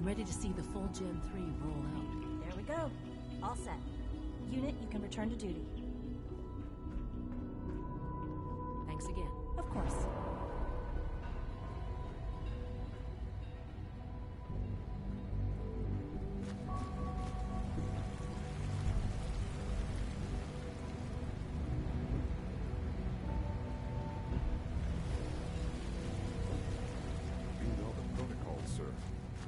I'm ready to see the full Gen 3 roll out. There we go. All set. Unit, you can return to duty. Thanks again. Of course.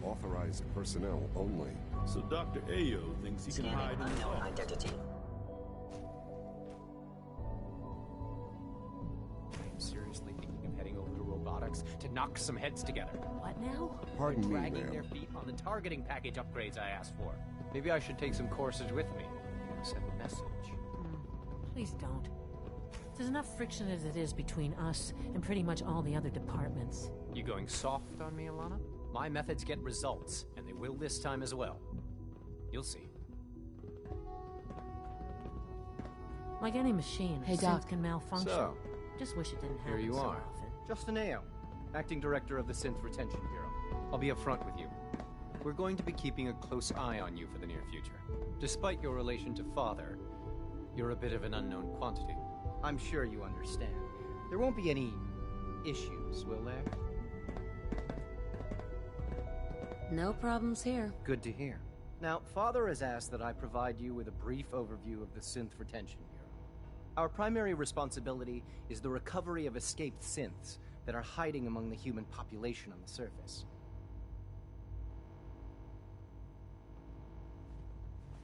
Authorized personnel only. So Dr. Ayo thinks he can hide in his unknown office. identity. I'm seriously thinking of heading over to robotics to knock some heads together. What now? Pardon me, Dragging their ma'am. feet on the targeting package upgrades I asked for. Maybe I should take some courses with me. Send a message. Please don't. There's enough friction as it is between us and pretty much all the other departments. You going soft on me, Alana? My methods get results, and they will this time as well. You'll see. Like any machine, Hey, synth Doc. can malfunction. So, Just wish it didn't happen here you so are. often. Justin Ayo, Acting Director of the Synth Retention Bureau. I'll be upfront with you. We're going to be keeping a close eye on you for the near future. Despite your relation to Father, you're a bit of an unknown quantity. I'm sure you understand. There won't be any issues, will there? No problems here. Good to hear. Now, Father has asked that I provide you with a brief overview of the Synth Retention Bureau. Our primary responsibility is the recovery of escaped synths that are hiding among the human population on the surface.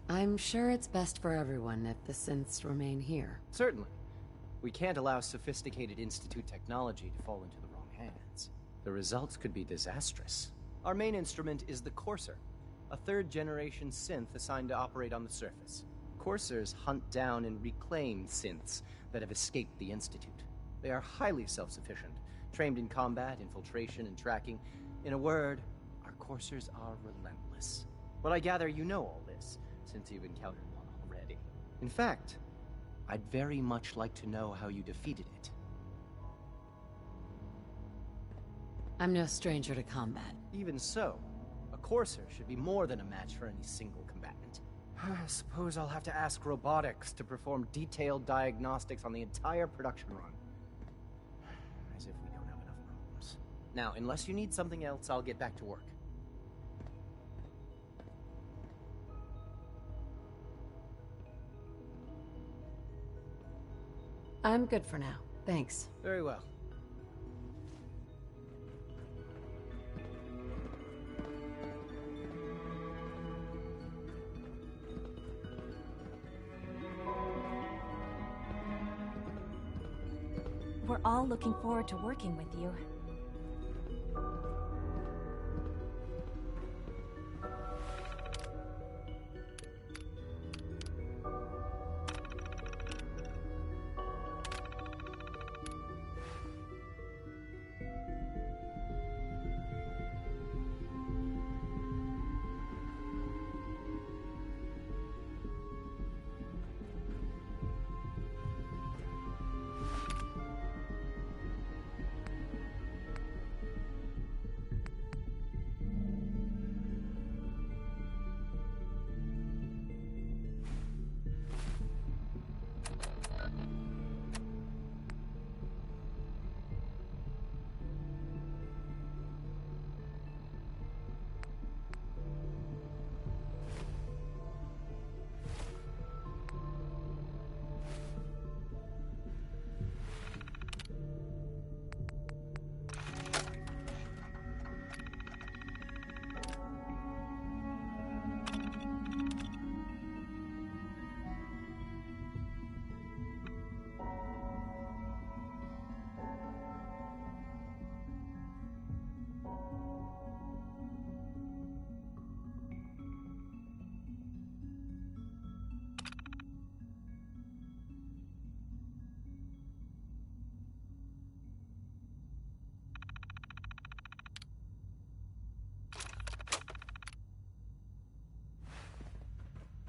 I'm sure it's best for everyone if the synths remain here. Certainly. We can't allow sophisticated Institute technology to fall into the wrong hands. The results could be disastrous. Our main instrument is the Courser, a third-generation synth assigned to operate on the surface. Coursers hunt down and reclaim synths that have escaped the Institute. They are highly self-sufficient, trained in combat, infiltration, and tracking. In a word, our Coursers are relentless. But I gather you know all this, since you've encountered one already. In fact, I'd very much like to know how you defeated it. I'm no stranger to combat. Even so, a Courser should be more than a match for any single combatant. I suppose I'll have to ask robotics to perform detailed diagnostics on the entire production run. As if we don't have enough problems. Now, unless you need something else, I'll get back to work. I'm good for now. Thanks. Very well. We're all looking forward to working with you.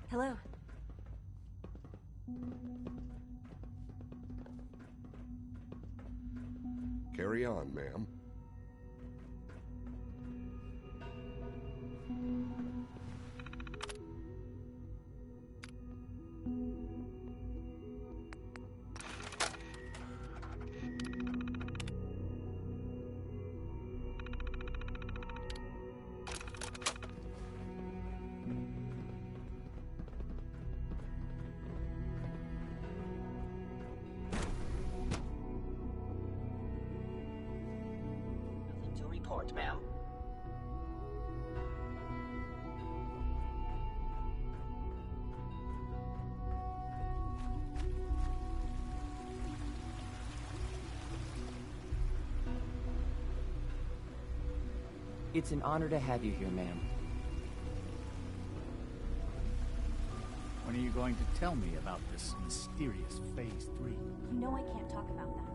Hello. Carry on, ma'am. report, ma'am. It's an honor to have you here, ma'am. When are you going to tell me about this mysterious Phase 3? You know I can't talk about that.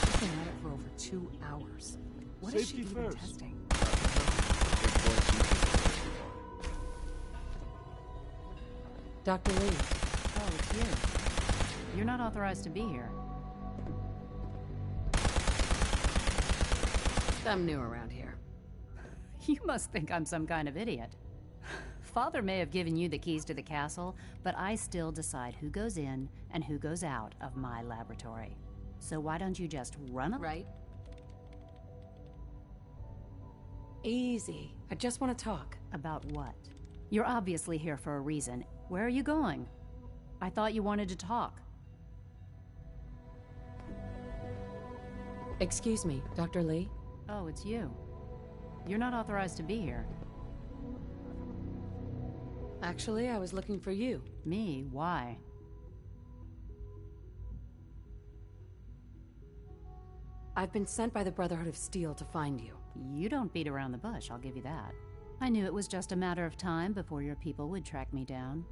She's been at it for over 2 hours. What is she Safety even first. testing? Dr. Lee. Oh, it's you. You're not authorized to be here. I'm new around here. You must think I'm some kind of idiot. Father may have given you the keys to the castle, but I still decide who goes in and who goes out of my laboratory. So why don't you just run up? Right? Easy. I just want to talk. About what? You're obviously here for a reason. Where are you going? I thought you wanted to talk. Excuse me, Dr. Lee? Oh, it's you. You're not authorized to be here. Actually, I was looking for you. Me? Why? I've been sent by the Brotherhood of Steel to find you. You don't beat around the bush, I'll give you that. I knew it was just a matter of time before your people would track me down.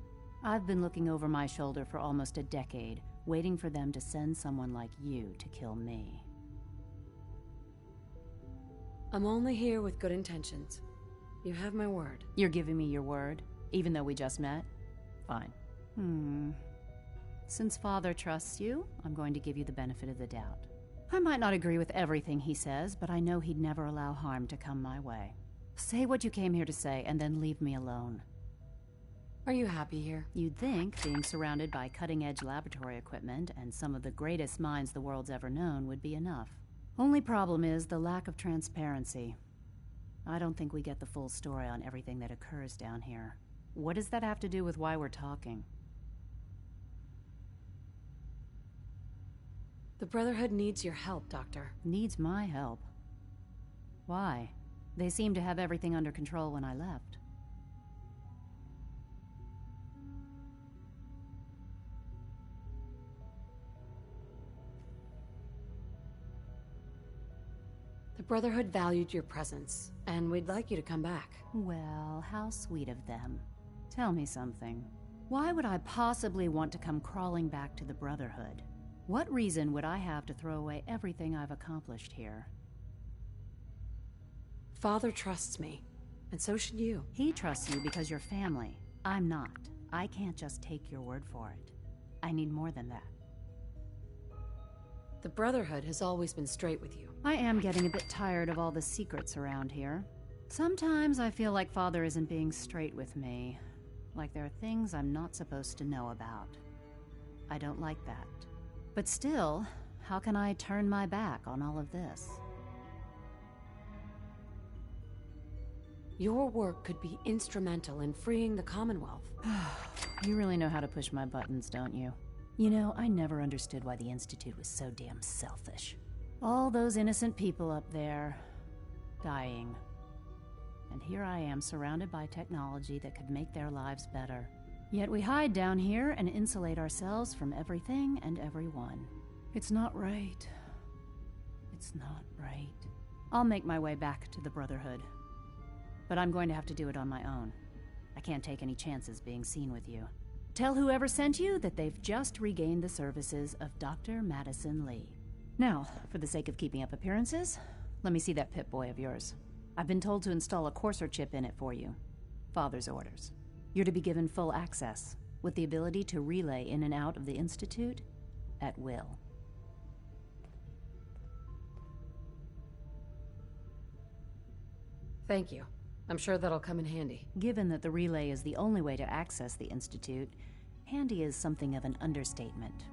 I've been looking over my shoulder for almost a decade, waiting for them to send someone like you to kill me. I'm only here with good intentions. You have my word. You're giving me your word, even though we just met? Fine. Since Father trusts you, I'm going to give you the benefit of the doubt. I might not agree with everything he says, but I know he'd never allow harm to come my way. Say what you came here to say, and then leave me alone. Are you happy here? You'd think being surrounded by cutting-edge laboratory equipment and some of the greatest minds the world's ever known would be enough. Only problem is the lack of transparency. I don't think we get the full story on everything that occurs down here. What does that have to do with why we're talking? The Brotherhood needs your help, Doctor. Needs my help? Why? They seemed to have everything under control when I left. The Brotherhood valued your presence, and we'd like you to come back. Well, how sweet of them. Tell me something. Why would I possibly want to come crawling back to the Brotherhood? What reason would I have to throw away everything I've accomplished here? Father trusts me, and so should you. He trusts you because you're family. I'm not. I can't just take your word for it. I need more than that. The Brotherhood has always been straight with you. I am getting a bit tired of all the secrets around here. Sometimes I feel like Father isn't being straight with me. Like there are things I'm not supposed to know about. I don't like that. But still, how can I turn my back on all of this? Your work could be instrumental in freeing the Commonwealth. You really know how to push my buttons, don't you? You know, I never understood why the Institute was so damn selfish. All those innocent people up there, dying. And here I am, surrounded by technology that could make their lives better. Yet we hide down here and insulate ourselves from everything and everyone. It's not right. It's not right. I'll make my way back to the Brotherhood. But I'm going to have to do it on my own. I can't take any chances being seen with you. Tell whoever sent you that they've just regained the services of Dr. Madison Lee. Now, for the sake of keeping up appearances, let me see that Pip-Boy of yours. I've been told to install a Courser chip in it for you. Father's orders. You're to be given full access, with the ability to relay in and out of the Institute at will. Thank you. I'm sure that'll come in handy. Given that the relay is the only way to access the Institute, handy is something of an understatement.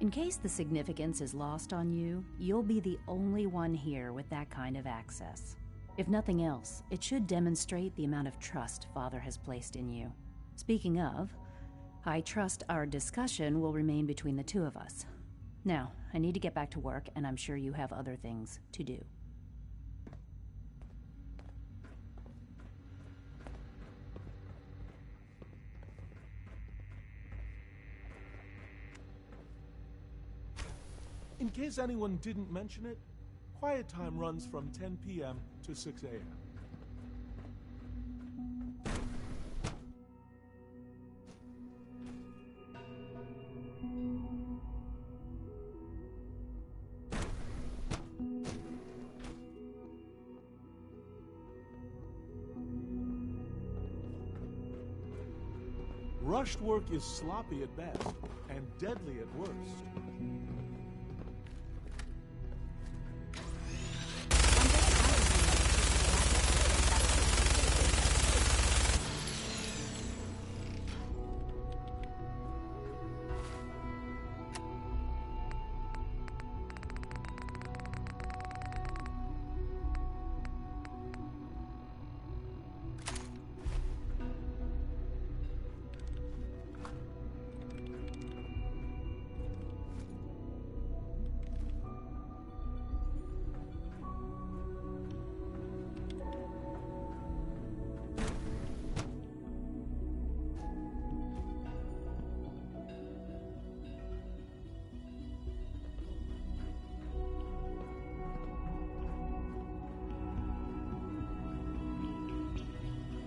In case the significance is lost on you, you'll be the only one here with that kind of access. If nothing else, it should demonstrate the amount of trust Father has placed in you. Speaking of, I trust our discussion will remain between the two of us. Now, I need to get back to work, and I'm sure you have other things to do. In case anyone didn't mention it, quiet time runs from 10 p.m. to 6 a.m. Rushed work is sloppy at best and deadly at worst.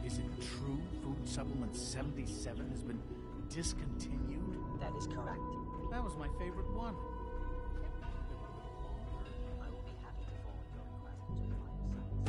Is it true Food Supplement 77 has been discontinued? That is correct. That was my favorite one. I will be happy to forward your request to the higher sites.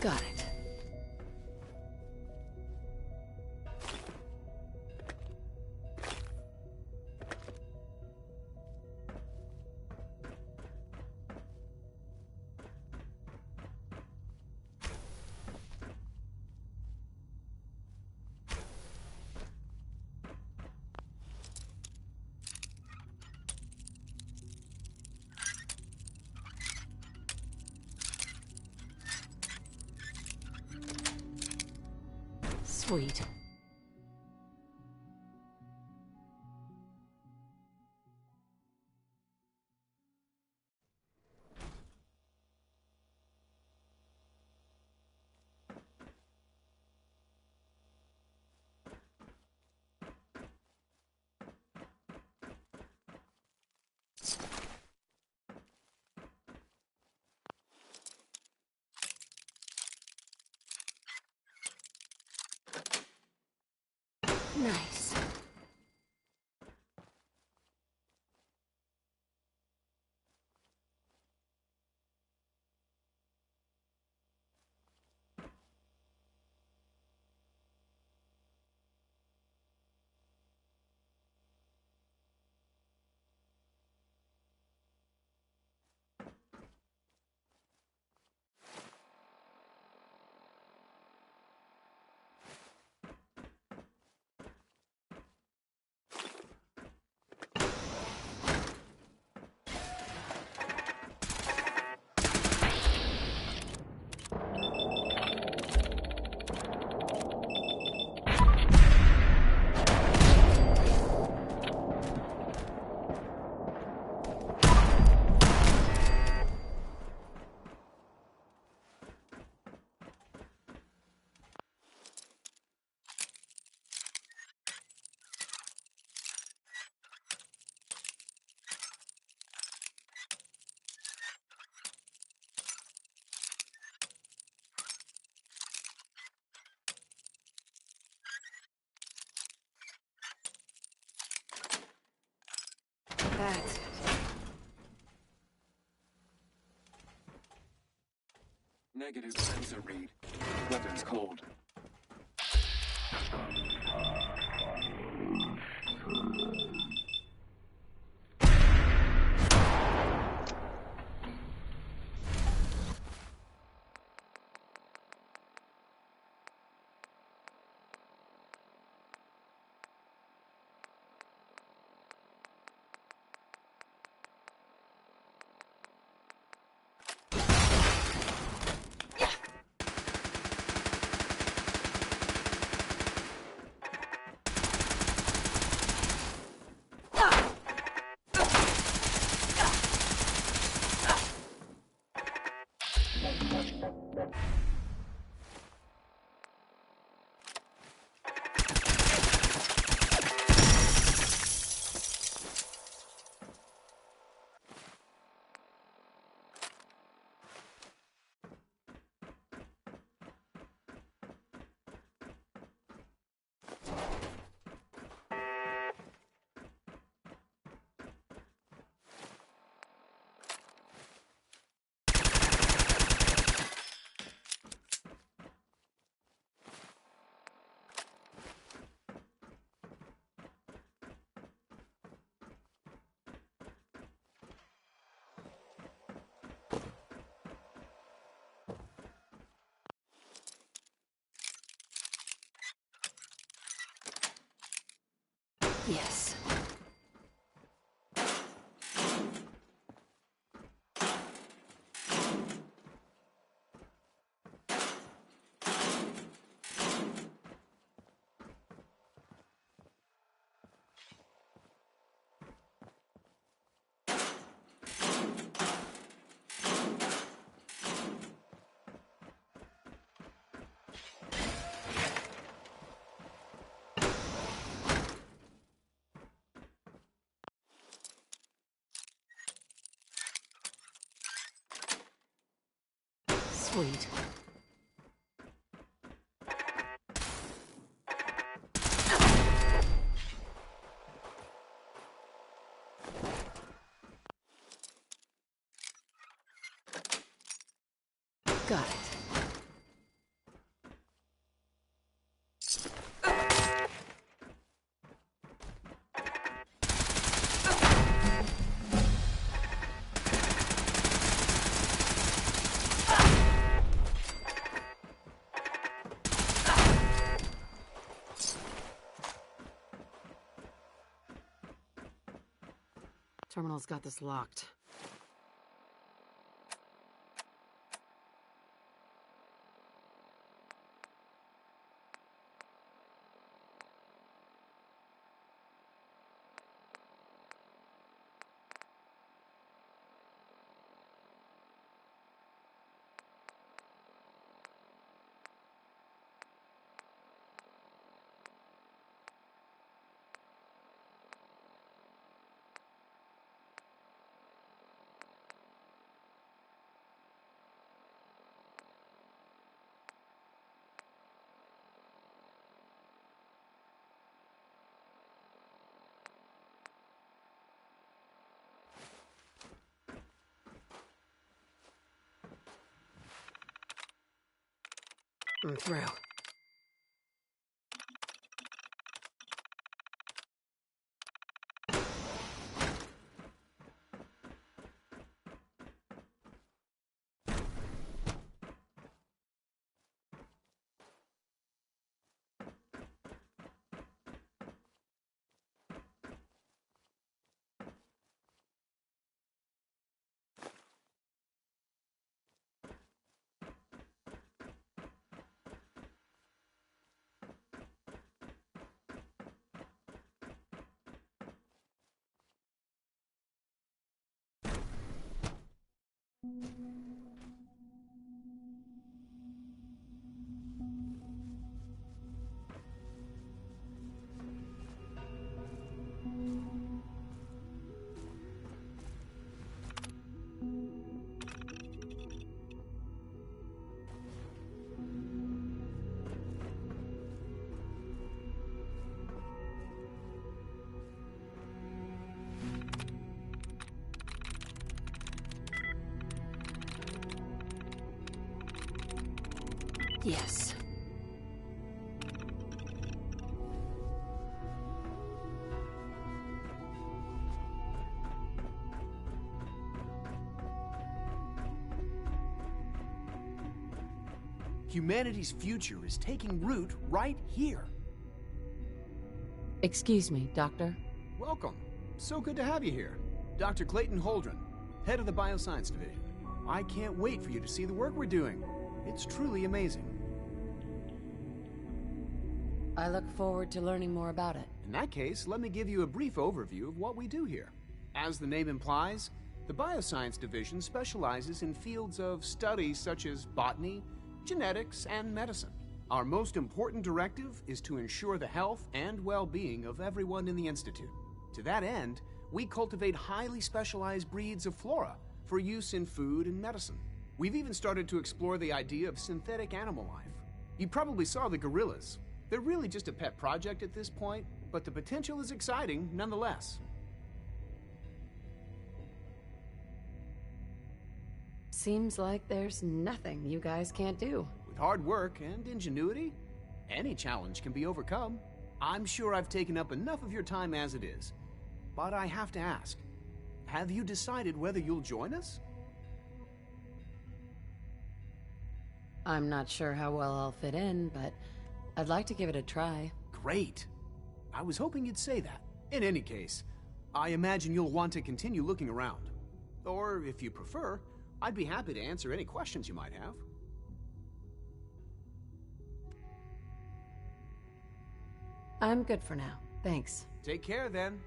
Got it. Sweet. Nice. Negative sensor read. Weapons cold. Yes. Sweet. Got it. Terminal's got this locked. I'm through. Yes. Humanity's future is taking root right here. Excuse me, Doctor. Welcome. So good to have you here. Dr. Clayton Holdren, head of the Bioscience Division. I can't wait for you to see the work we're doing. It's truly amazing. I look forward to learning more about it. In that case, let me give you a brief overview of what we do here. As the name implies, the Bioscience Division specializes in fields of study such as botany, genetics, and medicine. Our most important directive is to ensure the health and well-being of everyone in the Institute. To that end, we cultivate highly specialized breeds of flora for use in food and medicine. We've even started to explore the idea of synthetic animal life. You probably saw the gorillas. They're really just a pet project at this point, but the potential is exciting nonetheless. Seems like there's nothing you guys can't do. With hard work and ingenuity, any challenge can be overcome. I'm sure I've taken up enough of your time as it is. But I have to ask, have you decided whether you'll join us? I'm not sure how well I'll fit in, but I'd like to give it a try. Great. I was hoping you'd say that. In any case, I imagine you'll want to continue looking around. Or, if you prefer, I'd be happy to answer any questions you might have. I'm good for now. Thanks. Take care, then.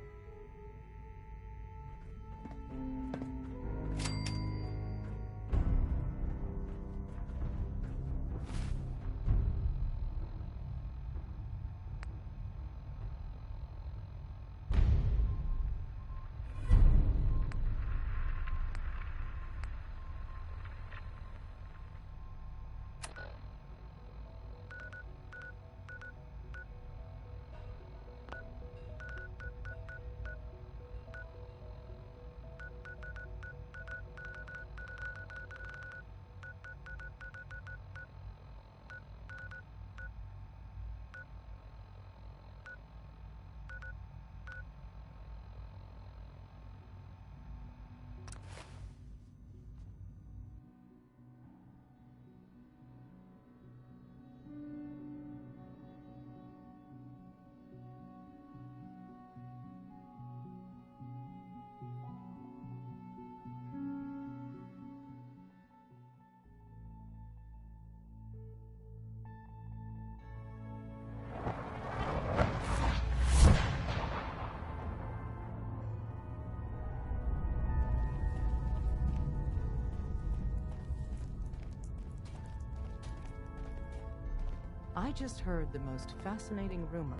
I just heard the most fascinating rumor.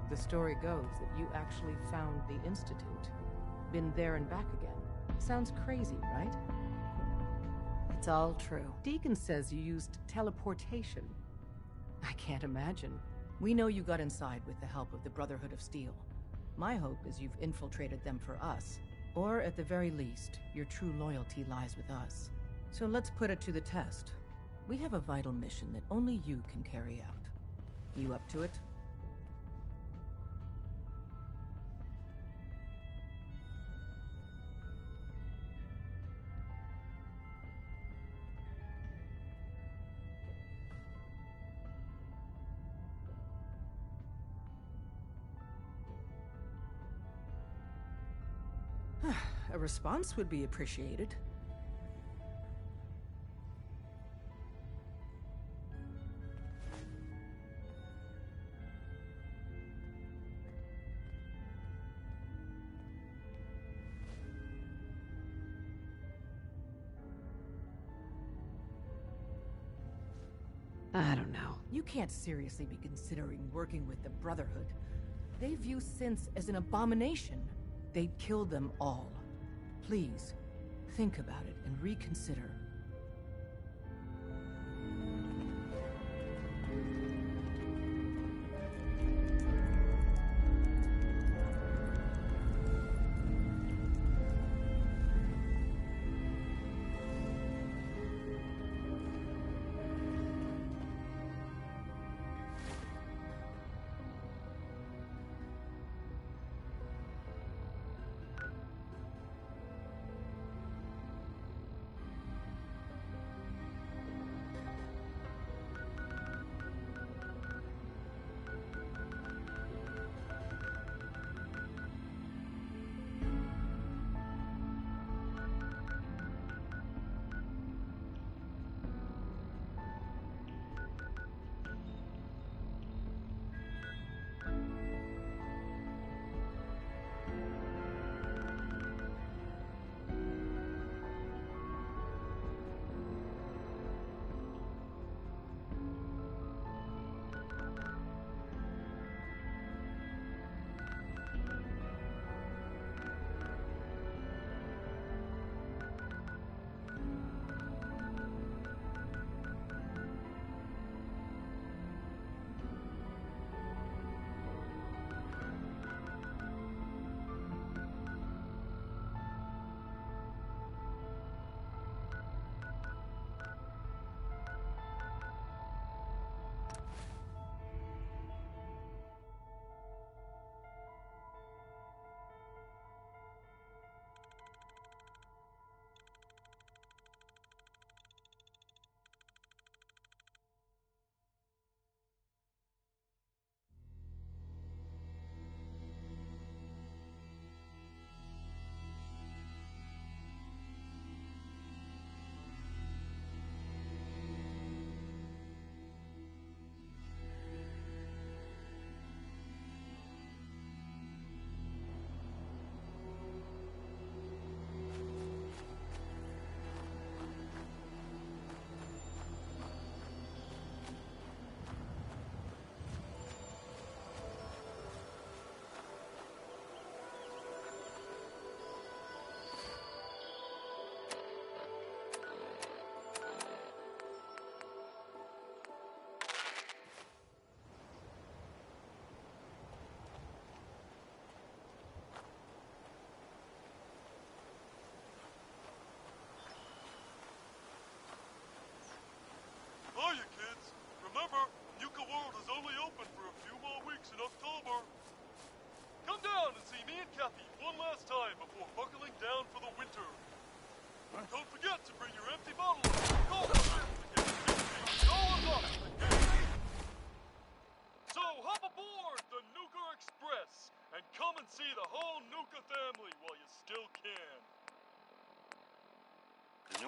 The story goes that you actually found the Institute. Been there and back again. Sounds crazy, right? It's all true. Deacon says you used teleportation. I can't imagine. We know you got inside with the help of the Brotherhood of Steel. My hope is you've infiltrated them for us. Or at the very least, your true loyalty lies with us. So let's put it to the test. We have a vital mission that only you can carry out. You up to it? A response would be appreciated. I don't know. You can't seriously be considering working with the Brotherhood. They view synths as an abomination. They'd kill them all. Please, think about it and reconsider.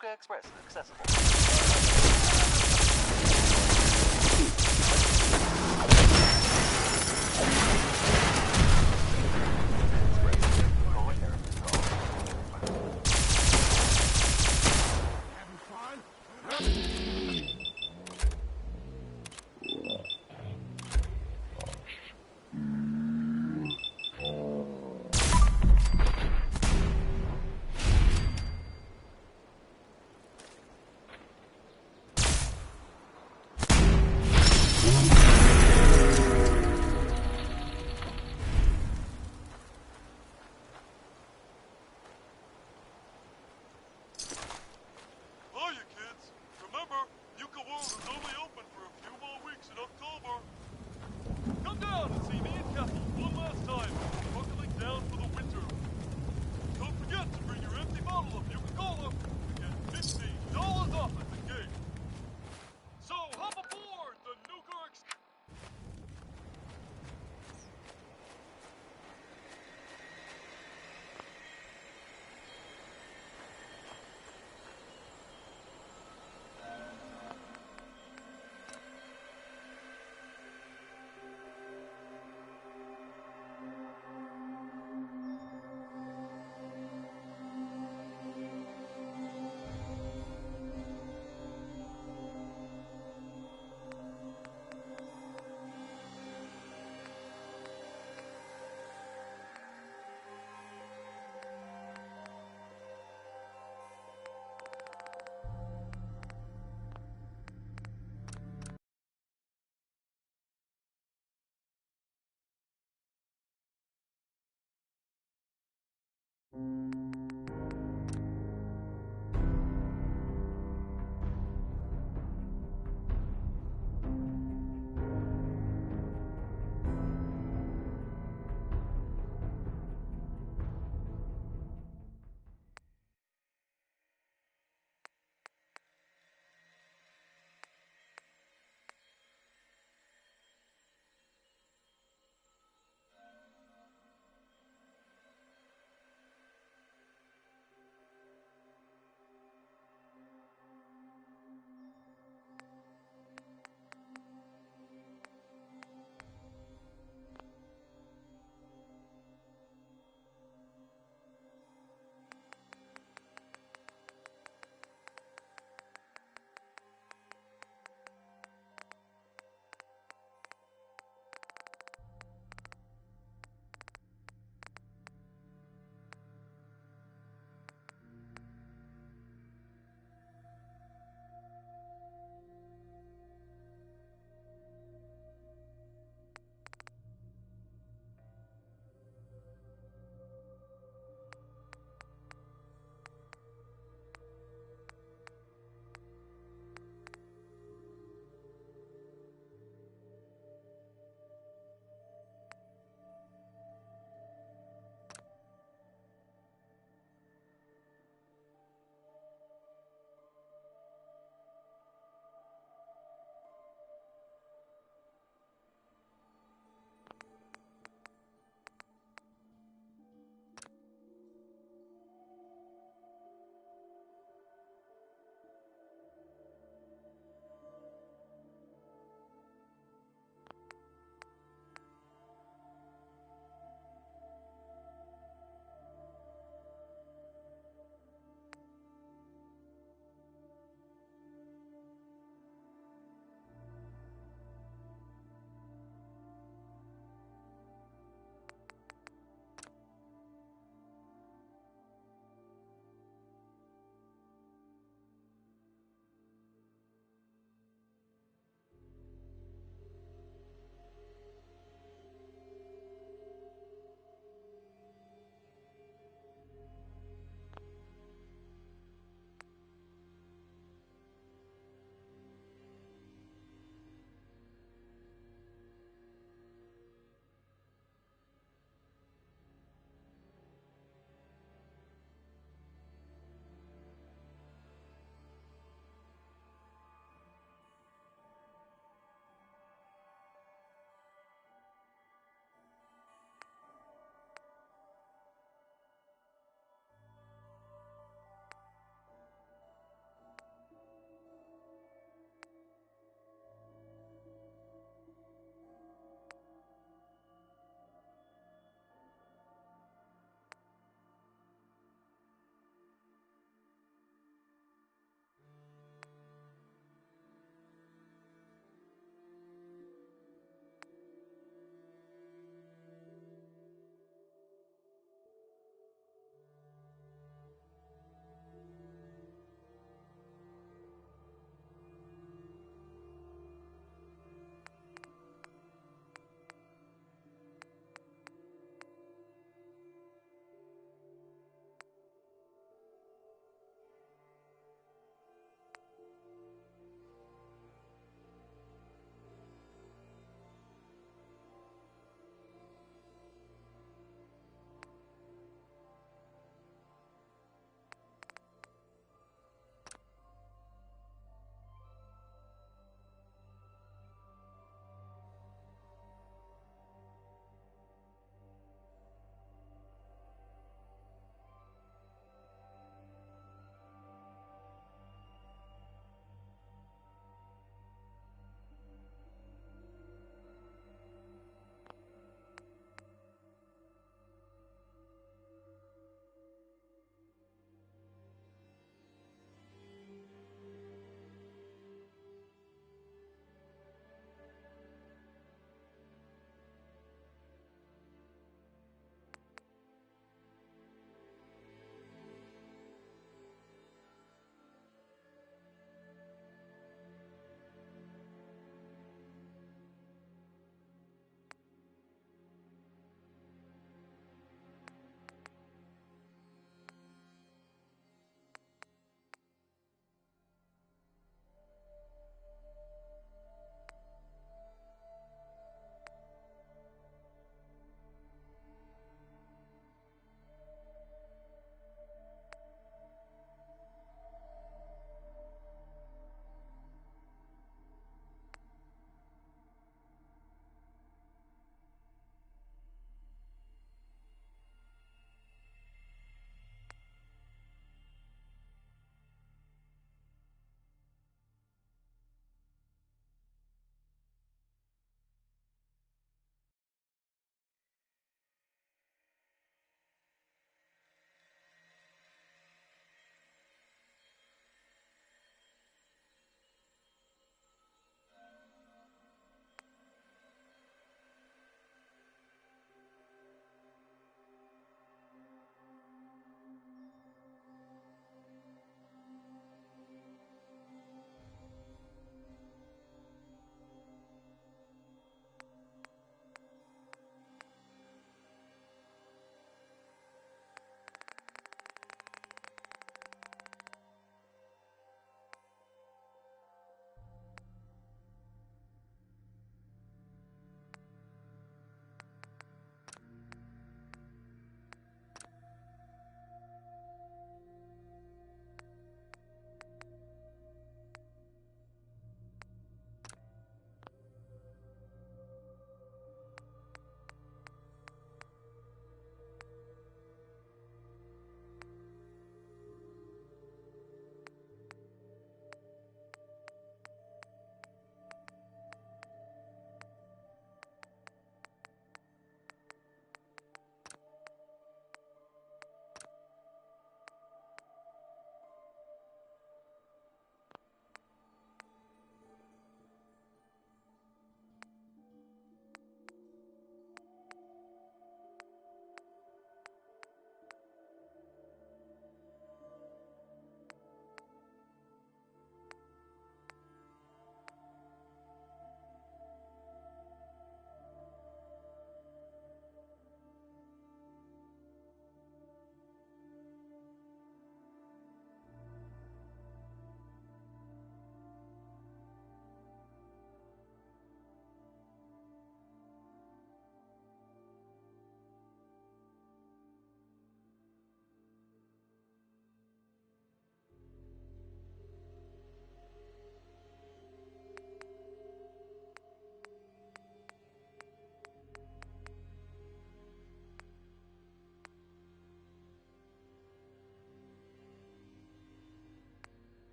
Stuka Express accessible.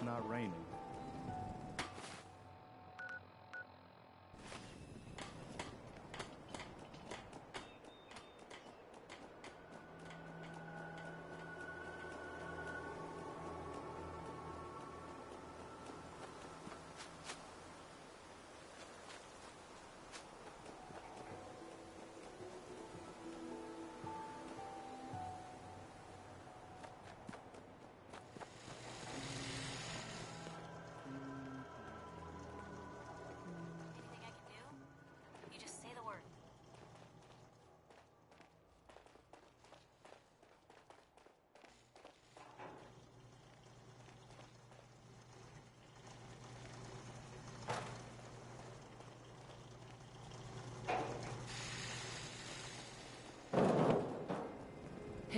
It's not raining.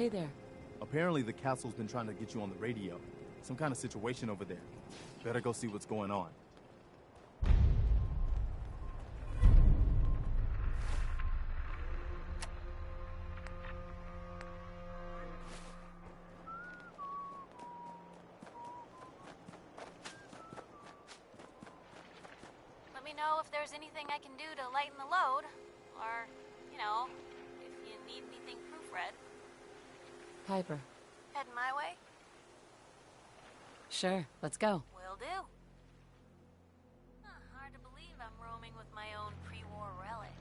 Hey there. Apparently the castle's been trying to get you on the radio. Some kind of situation over there. Better go see what's going on. Let me know if there's anything I can do to lighten the load. Or, you know, if you need anything proofread. Piper. Heading my way? Sure, let's go. Will do. Hard to believe I'm roaming with my own pre-war relic.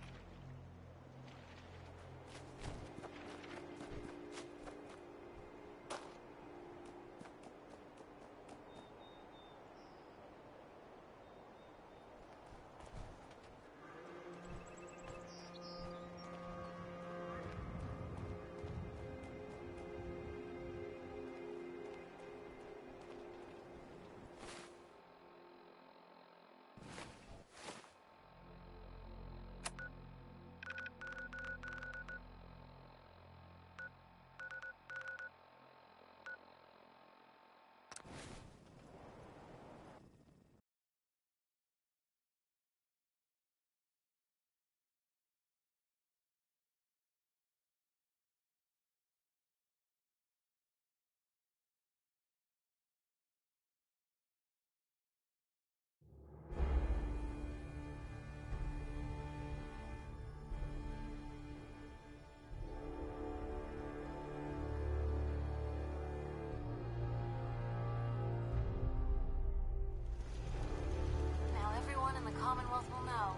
Commonwealth will know.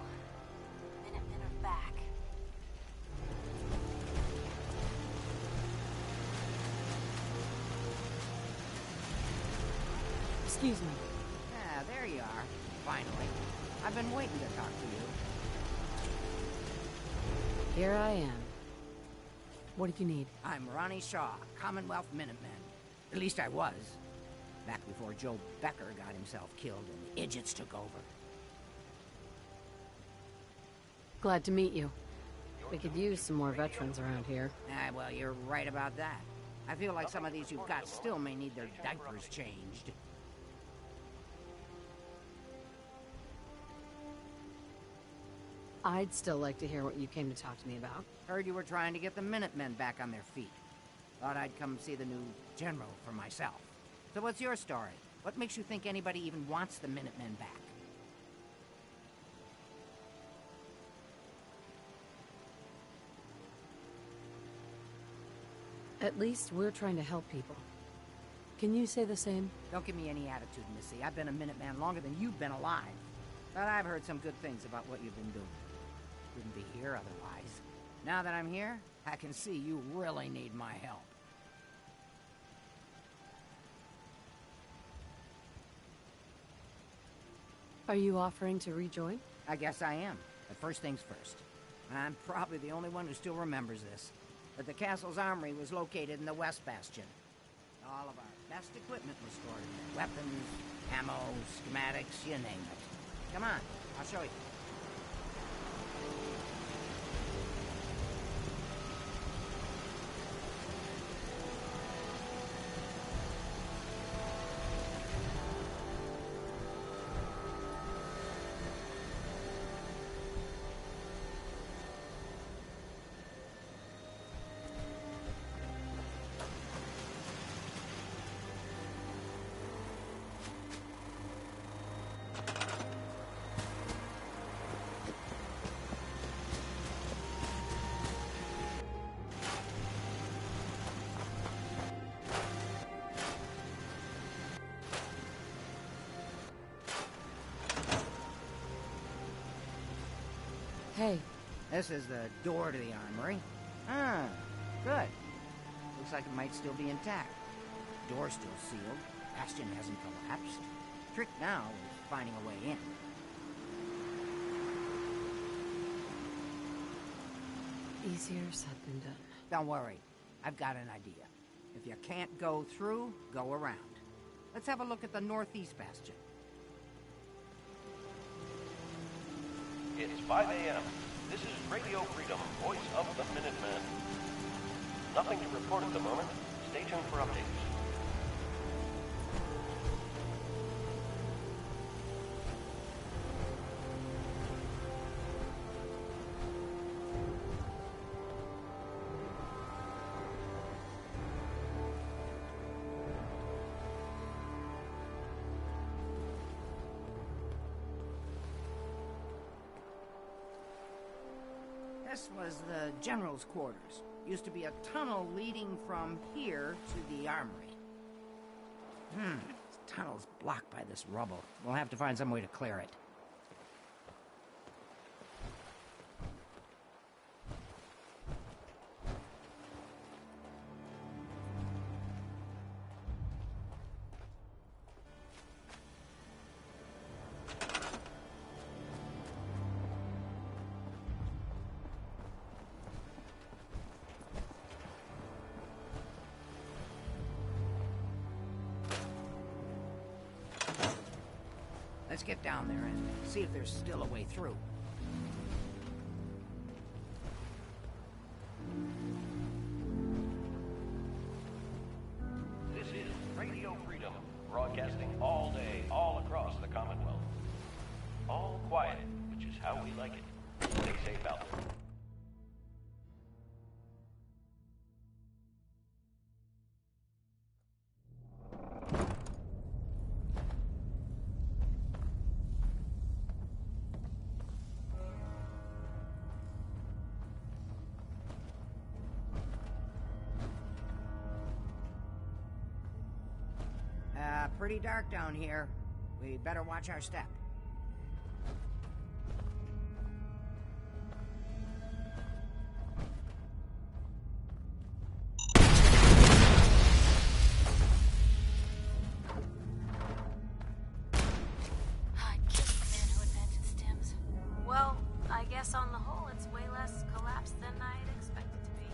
Minutemen are back. Excuse me. Ah, there you are. Finally. I've been waiting to talk to you. Here I am. What do you need? I'm Ronnie Shaw, Commonwealth Minutemen. At least I was. Back before Joe Becker got himself killed and the idiots took over. Glad to meet you. We could use some more veterans around here. Ah, well, you're right about that. I feel like some of these you've got still may need their diapers changed. I'd still like to hear what you came to talk to me about. Heard you were trying to get the Minutemen back on their feet. Thought I'd come see the new general for myself. So what's your story? What makes you think anybody even wants the Minutemen back? At least we're trying to help people. Can you say the same? Don't give me any attitude, Missy. I've been a Minuteman longer than you've been alive. But I've heard some good things about what you've been doing. Wouldn't be here otherwise. Now that I'm here, I can see you really need my help. Are you offering to rejoin? I guess I am. But first things first. I'm probably the only one who still remembers this. But the castle's armory was located in the West Bastion. All of our best equipment was stored in there. Weapons, ammo, schematics, you name it. Come on, I'll show you. Hey. This is the door to the armory. Ah, good. Looks like it might still be intact. Door's still sealed. Bastion hasn't collapsed. Trick now is finding a way in. Easier said than done. Don't worry. I've got an idea. If you can't go through, go around. Let's have a look at the northeast bastion. It's 5 a.m. This is Radio Freedom, voice of the Minutemen. Nothing to report at the moment. Stay tuned for updates. This was the general's quarters. Used to be a tunnel leading from here to the armory. This tunnel's blocked by this rubble. We'll have to find some way to clear it. Let's get down there and see if there's still a way through. This is Radio Freedom, broadcasting all day, all across the Commonwealth. All quiet, which is how we like it. Stay safe out there. Pretty dark down here. We better watch our step. I'd kiss the man who invented stims. Well, I guess on the whole, it's way less collapsed than I'd expected to be.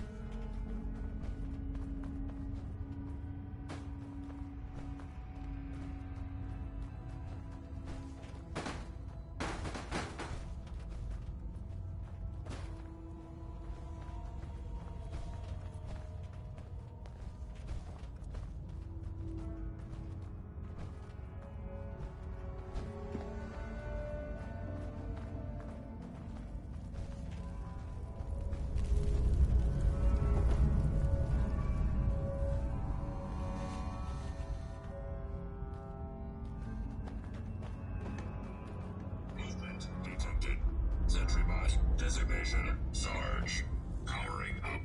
Detected. Sentrybot designation Sarge. Powering up.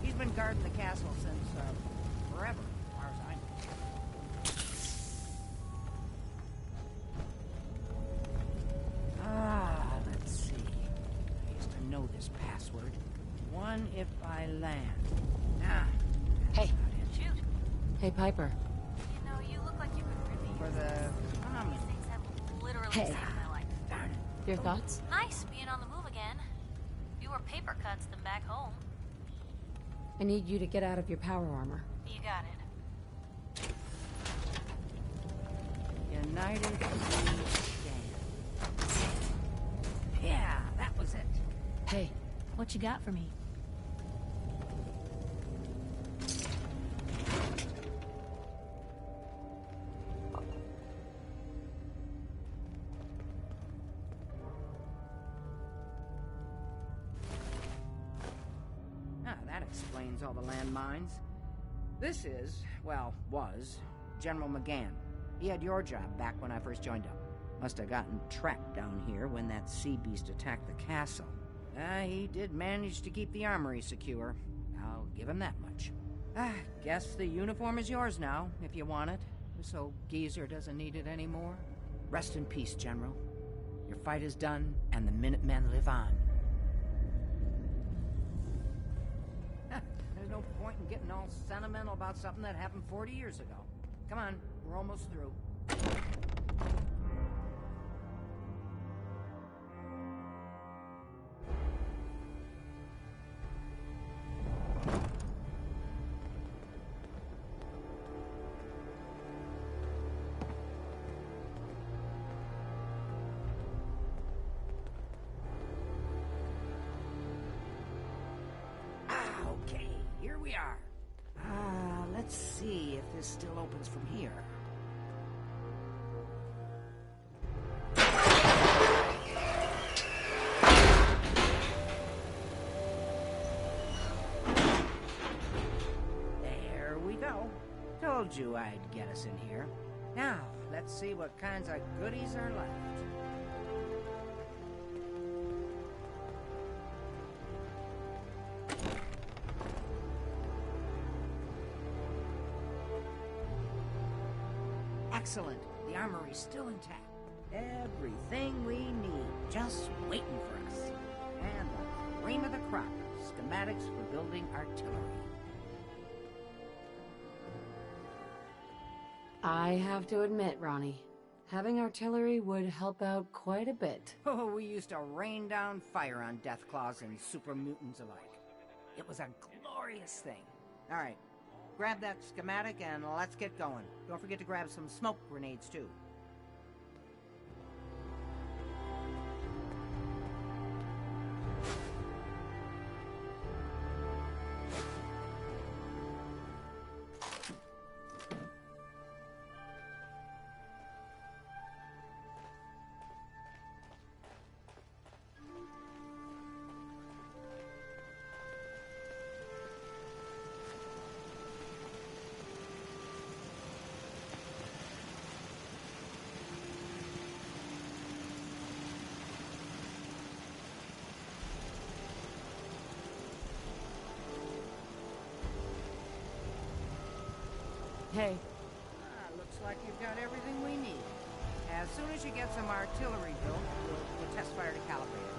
He's been guarding the castle since, forever, as far as I know. Let's see. I used to know this password. One if I land. Hey. Shoot. Hey, Piper. You know, you look like you could really For the... These things have literally Hey. saved my life. Your thoughts? Nice being on the move again. Fewer paper cuts than back home. I need you to get out of your power armor. You got it. United We Stand. Yeah, that was it. Hey. What you got for me? That explains all the landmines. This is, well, was, General McGann. He had your job back when I first joined up. Must have gotten trapped down here when that sea beast attacked the castle. He did manage to keep the armory secure. I'll give him that much. Guess the uniform is yours now, if you want it. So Geezer doesn't need it anymore. Rest in peace, General. Your fight is done, and the Minutemen live on. There's no point in getting all sentimental about something that happened 40 years ago. Come on, we're almost through. we are. Let's see if this still opens from here. There we go. Told you I'd get us in here. Now, let's see what kinds of goodies are left. Excellent. The armory's still intact. Everything we need, just waiting for us. And the cream of the crop, schematics for building artillery. I have to admit, Ronnie, having artillery would help out quite a bit. Oh, we used to rain down fire on Deathclaws and super mutants alike. It was a glorious thing. All right, grab that schematic and let's get going. Don't forget to grab some smoke grenades, too. Hey. Looks like you've got everything we need. As soon as you get some artillery built, we'll test fire to calibrate it.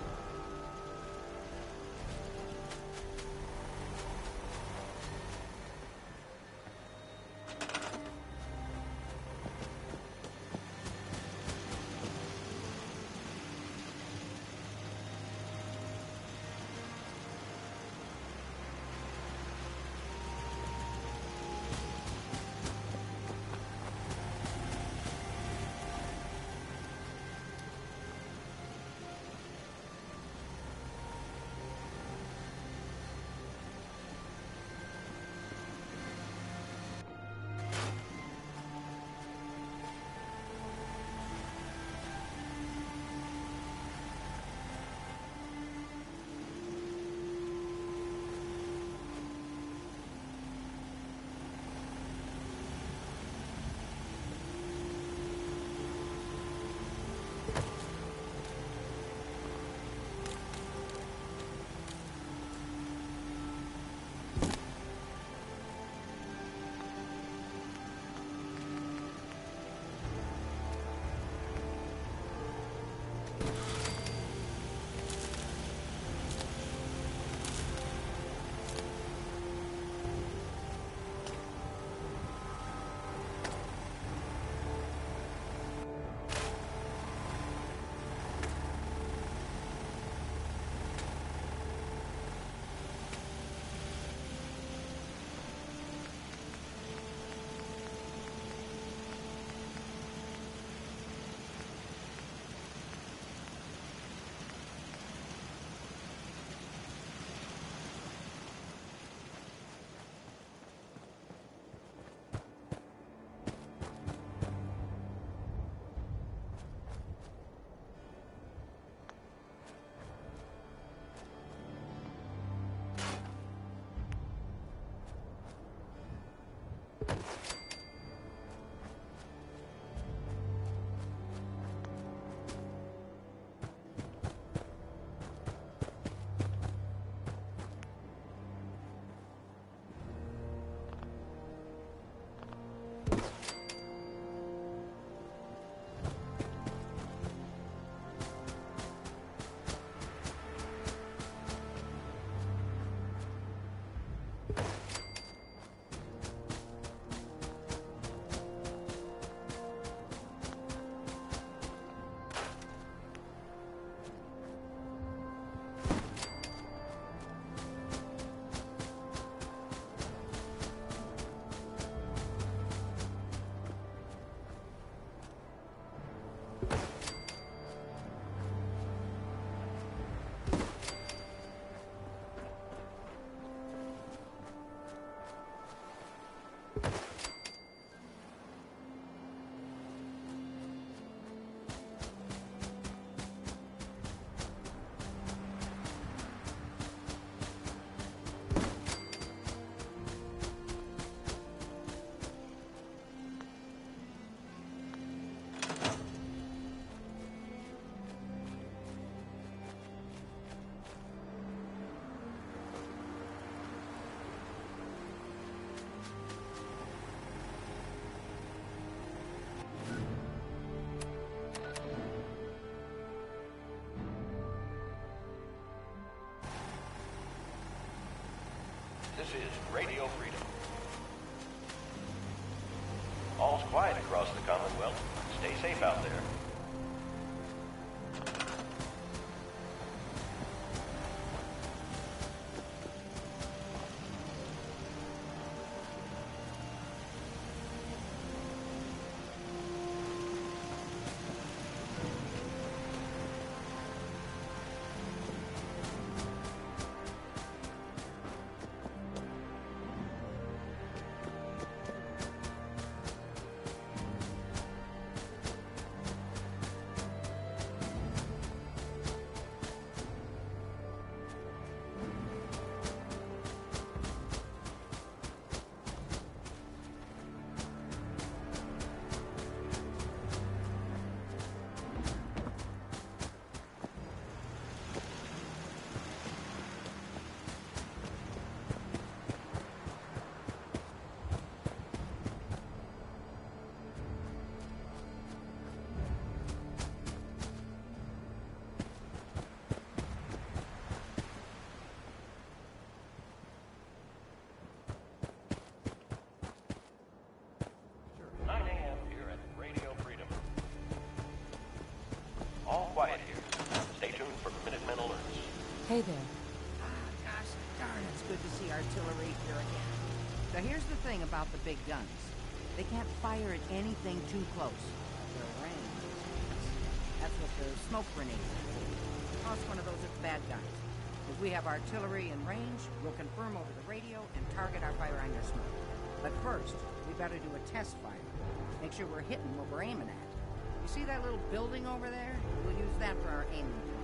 This is Radio Freedom. All's quiet across the Commonwealth. Stay safe out there. Hey there. Gosh darn, it's good to see artillery here again. So here's the thing about the big guns. They can't fire at anything too close. Their range. That's what the smoke grenades are. Toss one of those at bad guys. If we have artillery in range, we'll confirm over the radio and target our fire on your smoke. But first, we better do a test fire. Make sure we're hitting what we're aiming at. You see that little building over there? We'll use that for our aiming point.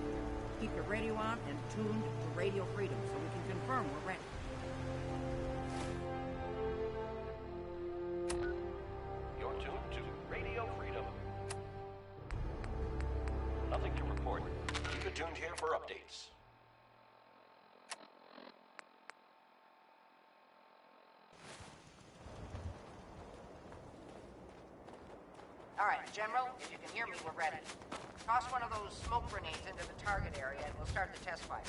Keep your radio on and tuned to Radio Freedom so we can confirm we're ready. You're tuned to Radio Freedom. Nothing to report. Keep it tuned here for updates. All right, General, if you can hear me, we're ready. Toss one of those smoke grenades into the target area and we'll start the test fire.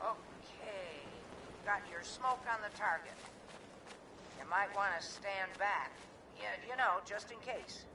Okay, got your smoke on the target. You might want to stand back. Yeah, you know, just in case.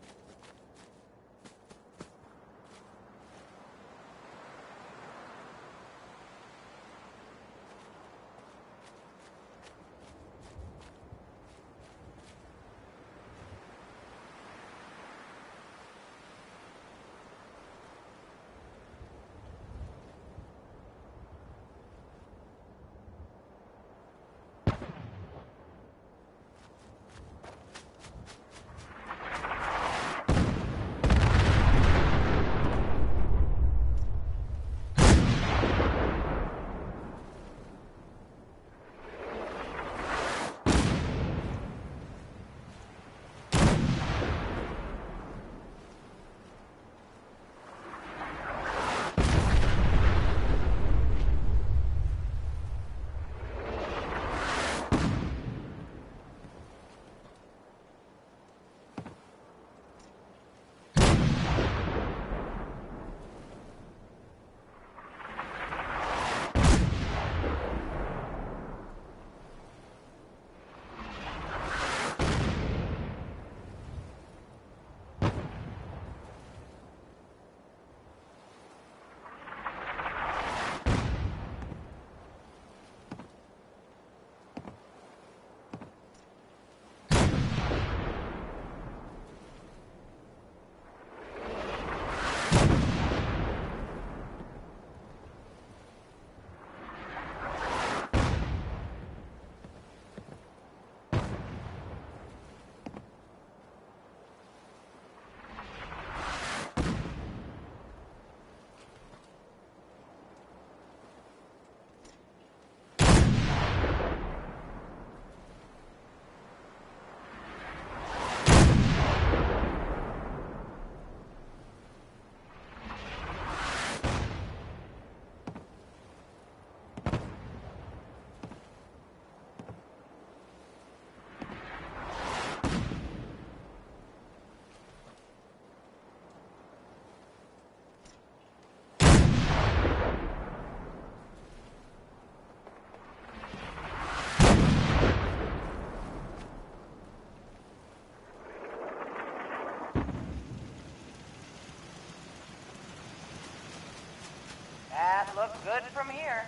good from here.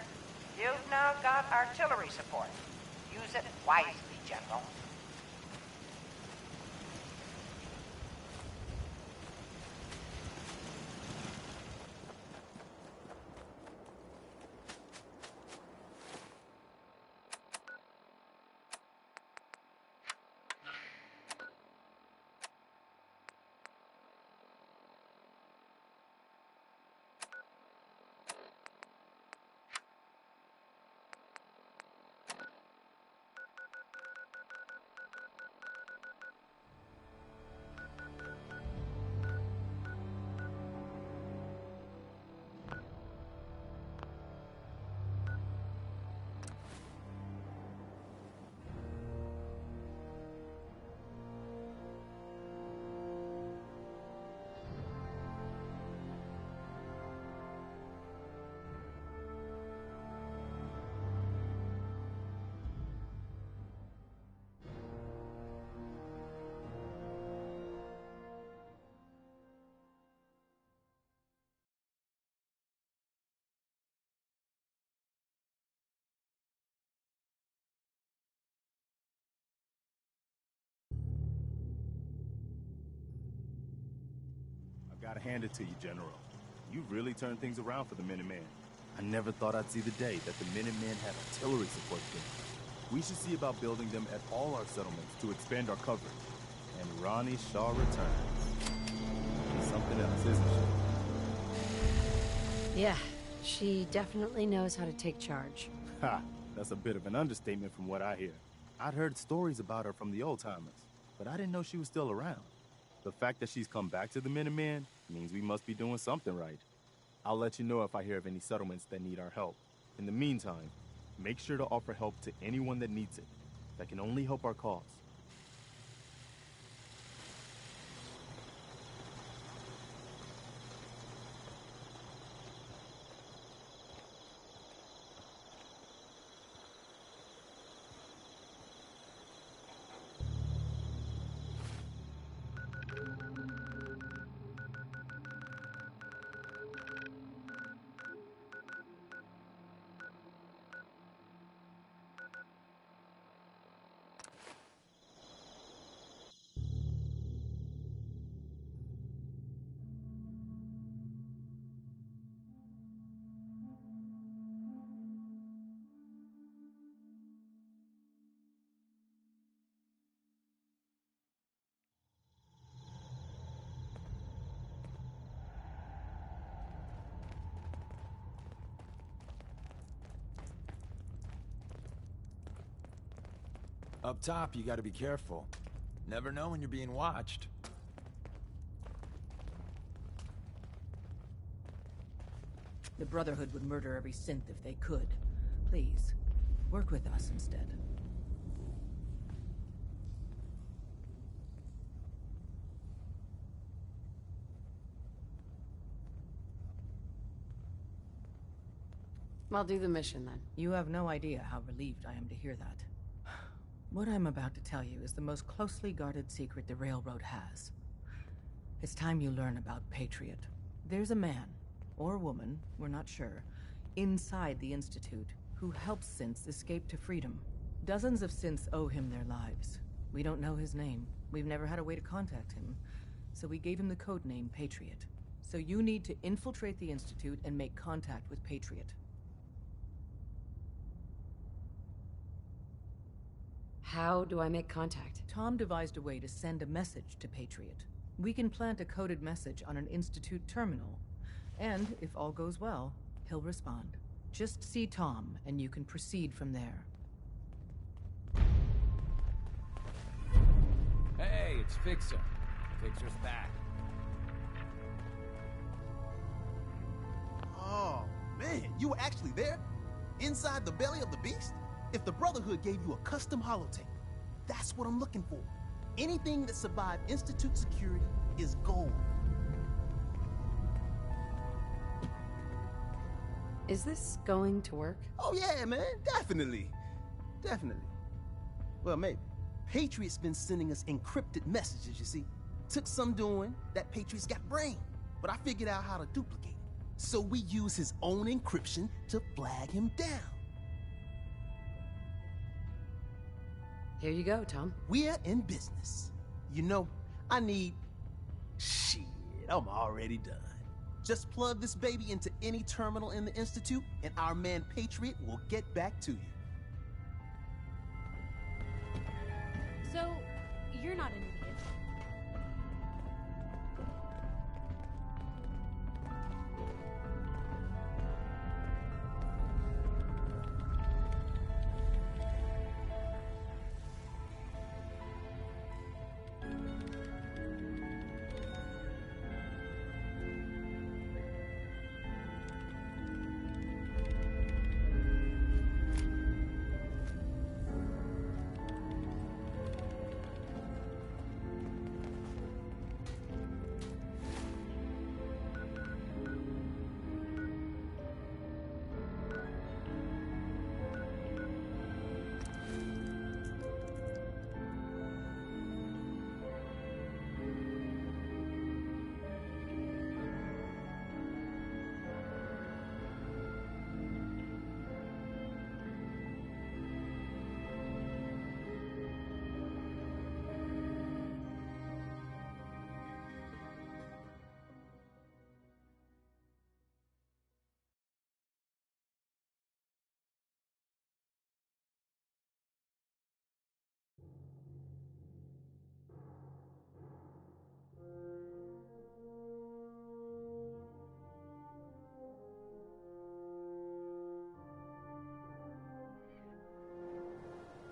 You've now got artillery support. Use it wisely, General. Gotta hand it to you, General. You really turned things around for the Minutemen. I never thought I'd see the day that the Minutemen had artillery support team. We should see about building them at all our settlements to expand our coverage. And Ronnie Shaw returns. She's something else, isn't she? Yeah, she definitely knows how to take charge. Ha! That's a bit of an understatement from what I hear. I'd heard stories about her from the old-timers, but I didn't know she was still around. The fact that she's come back to the Minutemen means we must be doing something right. I'll let you know if I hear of any settlements that need our help. In the meantime, make sure to offer help to anyone that needs it. That can only help our cause. Up top, you gotta be careful. Never know when you're being watched. The Brotherhood would murder every synth if they could. Please, work with us instead. I'll do the mission then. You have no idea how relieved I am to hear that. What I'm about to tell you is the most closely guarded secret the Railroad has. It's time you learn about Patriot. There's a man, or woman, we're not sure, inside the Institute who helps synths escape to freedom. Dozens of synths owe him their lives. We don't know his name. We've never had a way to contact him. So we gave him the code name Patriot. So you need to infiltrate the Institute and make contact with Patriot. How do I make contact? Tom devised a way to send a message to Patriot. We can plant a coded message on an Institute terminal. And, if all goes well, he'll respond. Just see Tom, and you can proceed from there. Hey, it's Fixer. Fixer's back. Oh, man, you were actually there? Inside the belly of the beast? If the Brotherhood gave you a custom holotape, that's what I'm looking for. Anything that survived Institute security is gold. Is this going to work? Oh yeah, man, definitely. Definitely. Well, maybe. Patriot's been sending us encrypted messages, you see. Took some doing, that Patriot's got brain. But I figured out how to duplicate it. So we use his own encryption to flag him down. Here you go, Tom. We're in business. You know, I need... Shit, I'm already done. Just plug this baby into any terminal in the Institute, and our man Patriot will get back to you. So, you're not an idiot.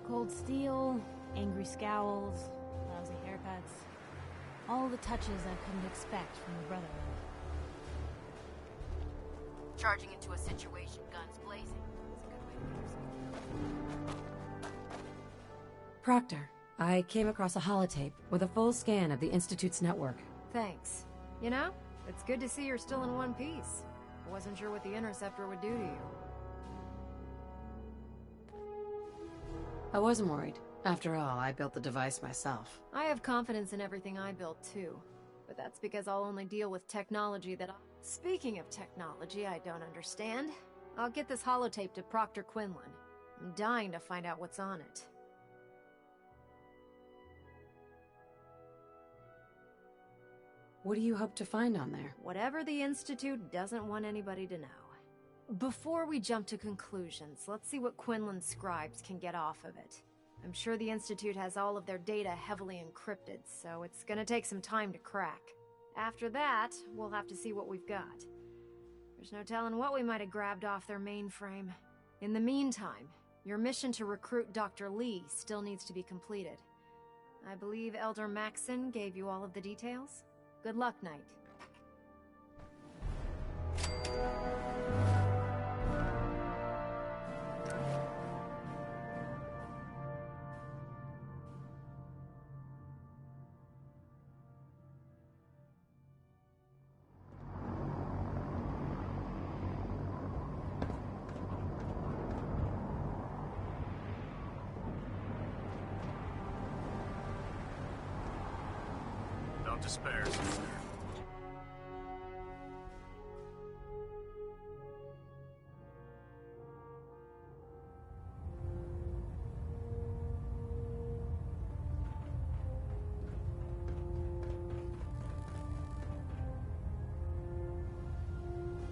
Cold steel, angry scowls, lousy haircuts. All the touches I've come to expect from the Brotherhood. Charging into a situation, guns blazing. That's a good way to get yourself. Proctor, I came across a holotape with a full scan of the Institute's network. Thanks. You know, it's good to see you're still in one piece. I wasn't sure what the Interceptor would do to you. I wasn't worried. After all, I built the device myself. I have confidence in everything I built, too. But that's because I'll only deal with technology that I... Speaking of technology I don't understand, I'll get this holotape to Proctor Quinlan. I'm dying to find out what's on it. What do you hope to find on there? Whatever the Institute doesn't want anybody to know. Before we jump to conclusions, let's see what Quinlan's scribes can get off of it. I'm sure the Institute has all of their data heavily encrypted, so it's gonna take some time to crack. After that, we'll have to see what we've got. There's no telling what we might have grabbed off their mainframe. In the meantime, your mission to recruit Dr. Lee still needs to be completed. I believe Elder Maxson gave you all of the details? Good luck, Knight. Don't despair, sister.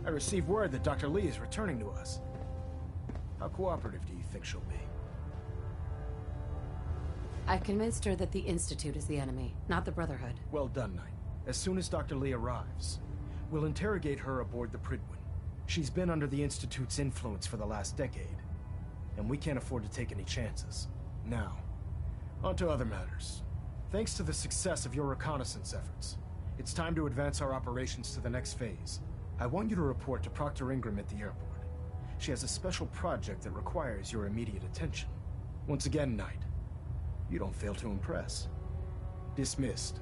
I received word that Dr. Lee is returning to us. How cooperative do you think she'll be? I've convinced her that the Institute is the enemy, not the Brotherhood. Well done, Knight. As soon as Dr. Lee arrives, we'll interrogate her aboard the Prydwen. She's been under the Institute's influence for the last decade, and we can't afford to take any chances. Now, on to other matters. Thanks to the success of your reconnaissance efforts, it's time to advance our operations to the next phase. I want you to report to Proctor Ingram at the airport. She has a special project that requires your immediate attention. Once again, Knight, you don't fail to impress. Dismissed.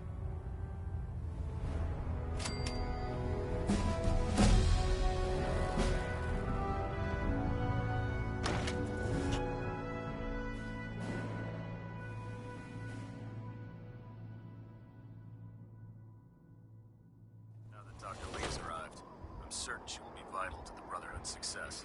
Now that Dr. Lee has arrived, I'm certain she will be vital to the Brotherhood's success.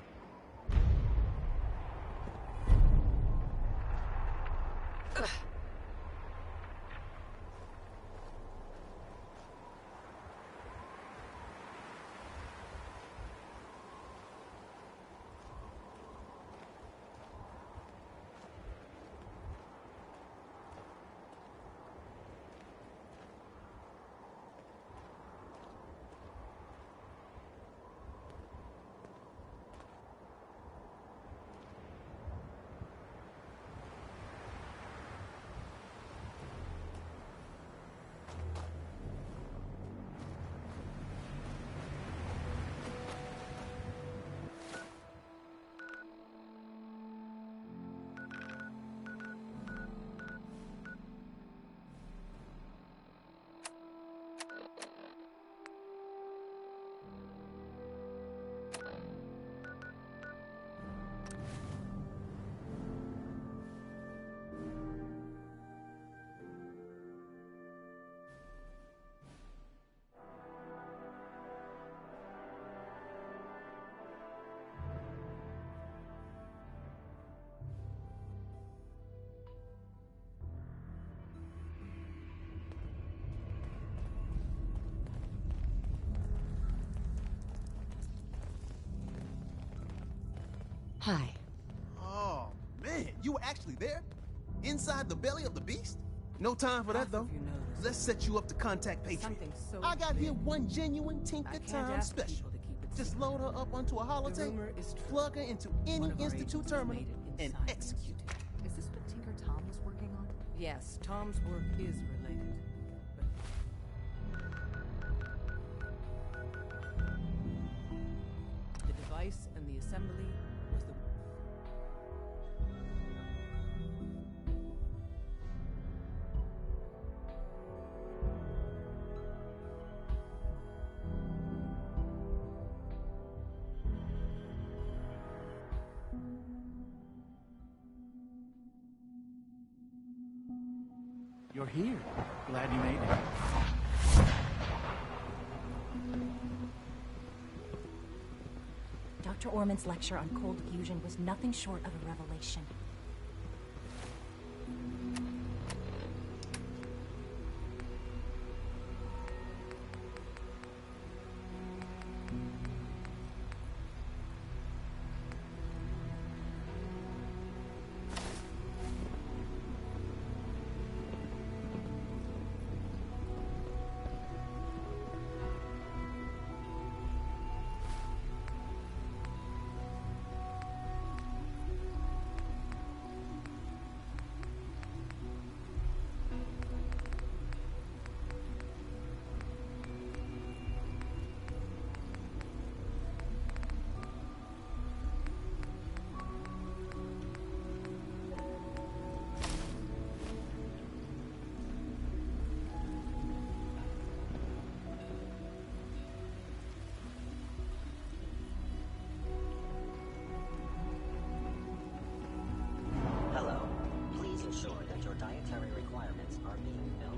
Hi. Oh, man, you were actually there? Inside the belly of the beast? No time for that, though. Let's set you up to contact Patriot. So I got here one genuine Tinker Time ask special. people to keep it Just load her up onto a holotape, plug her into any Institute terminal, and execute. Is this what Tinker Tom was working on? Yes, Tom's work is related. The device and the assembly was the... You're here. Glad you made it. Dr. Orman's lecture on cold fusion was nothing short of a revelation. Hello. Please ensure that your dietary requirements are being filled.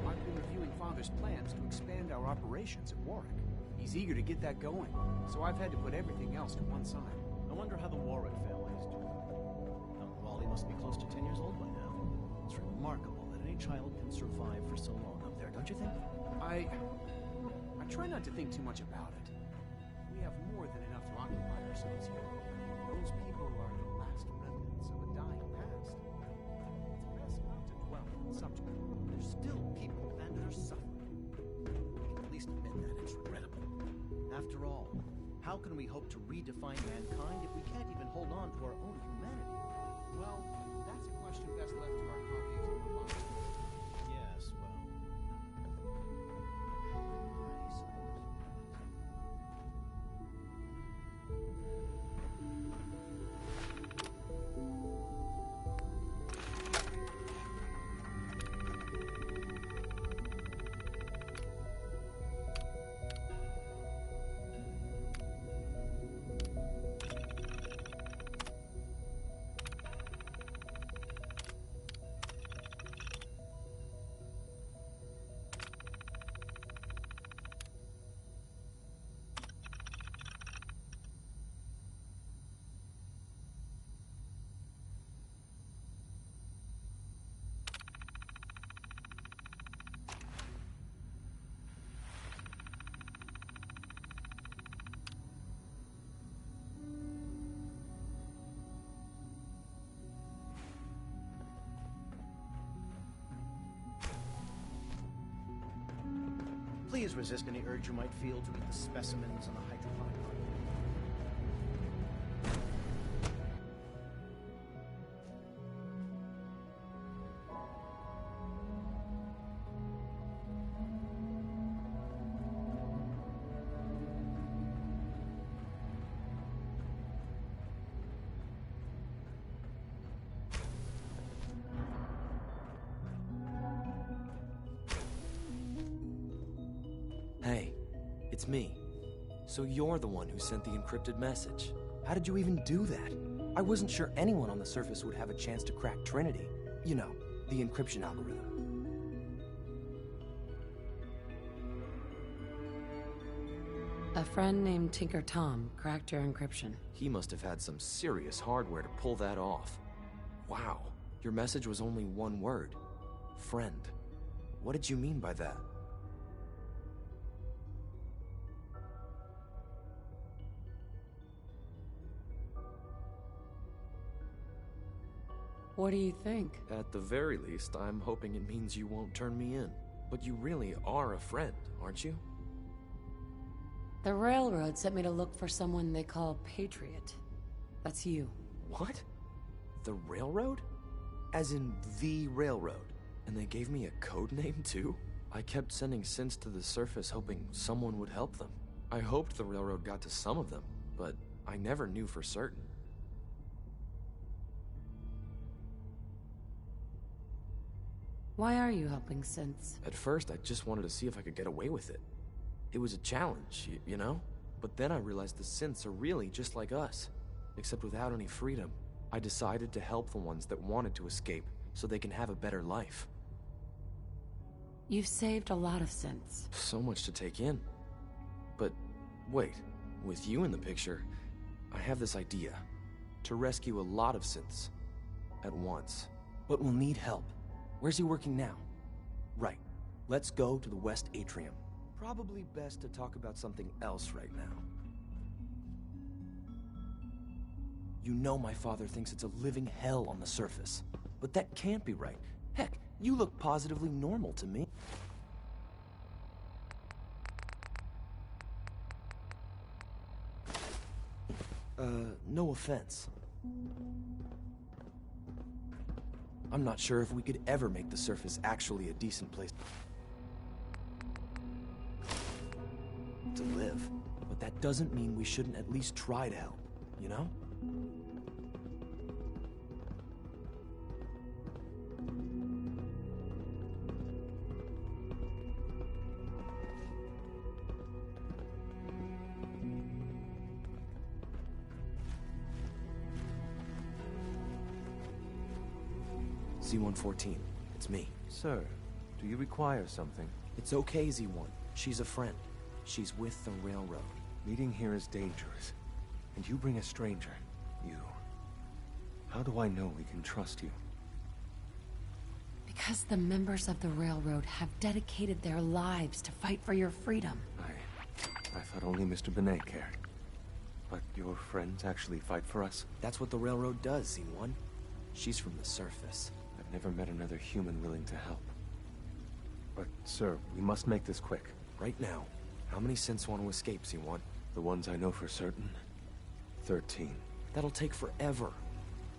I've been reviewing Father's plans to expand our operations at Warwick. He's eager to get that going, so I've had to put everything else to one side. I wonder how the Warwick family is doing. Wally must be close to 10 years old by now. It's remarkable that any child can survive for so long up there, don't you think? I try not to think too much about it. We have more than enough to occupy ourselves here. Those people are the last remnants of a dying past. It's best not to dwell on the subject. There's still people and they're suffering. We can at least admit that it's regrettable. After all, how can we hope to redefine mankind if we can't even hold on to our own humanity? Well, that's a question best left to our colleagues in the Republic. Yes, well... Please resist any urge you might feel to eat the specimens on the hydroponic garden. Hey, it's me. So you're the one who sent the encrypted message. How did you even do that? I wasn't sure anyone on the surface would have a chance to crack Trinity. You know, the encryption algorithm. A friend named Tinker Tom cracked your encryption. He must have had some serious hardware to pull that off. Wow, your message was only one word. Friend. What did you mean by that? What do you think? At the very least, I'm hoping it means you won't turn me in. But you really are a friend, aren't you? The Railroad sent me to look for someone they call Patriot. That's you. What? The Railroad? As in the Railroad? And they gave me a code name too? I kept sending synths to the surface hoping someone would help them. I hoped the Railroad got to some of them, but I never knew for certain. Why are you helping synths? At first, I just wanted to see if I could get away with it. It was a challenge, you know? But then I realized the synths are really just like us, except without any freedom. I decided to help the ones that wanted to escape so they can have a better life. You've saved a lot of synths. So much to take in. But wait, with you in the picture, I have this idea. To rescue a lot of synths at once. But we'll need help. Where's he working now? Right. Let's go to the West Atrium. Probably best to talk about something else right now. You know my father thinks it's a living hell on the surface. But that can't be right. Heck, you look positively normal to me. No offense. I'm not sure if we could ever make the surface actually a decent place to live. But that doesn't mean we shouldn't at least try to help, you know? Z-114, it's me. Sir, do you require something? It's okay, Z-1. She's a friend. She's with the Railroad. Meeting here is dangerous. And you bring a stranger. You. How do I know we can trust you? Because the members of the Railroad have dedicated their lives to fight for your freedom. I thought only Mr. Benet cared. But your friends actually fight for us? That's what the Railroad does, Z-1. She's from the surface. I've never met another human willing to help. But, sir, we must make this quick. Right now. How many synths want to escape, Z-1? The ones I know for certain? 13. That'll take forever.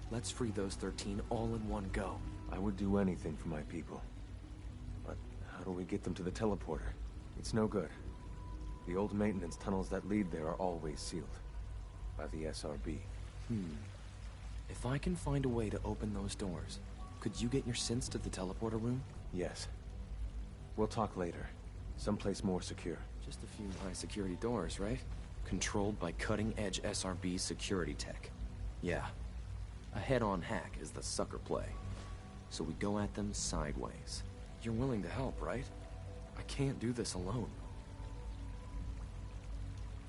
Let's free those 13 all in one go. I would do anything for my people. But how do we get them to the teleporter? It's no good. The old maintenance tunnels that lead there are always sealed. By the SRB. If I can find a way to open those doors, could you get your synths to the teleporter room? Yes. We'll talk later. Someplace more secure. Just a few high-security doors, right? Controlled by cutting-edge SRB security tech. Yeah. A head-on hack is the sucker play. So we go at them sideways. You're willing to help, right? I can't do this alone.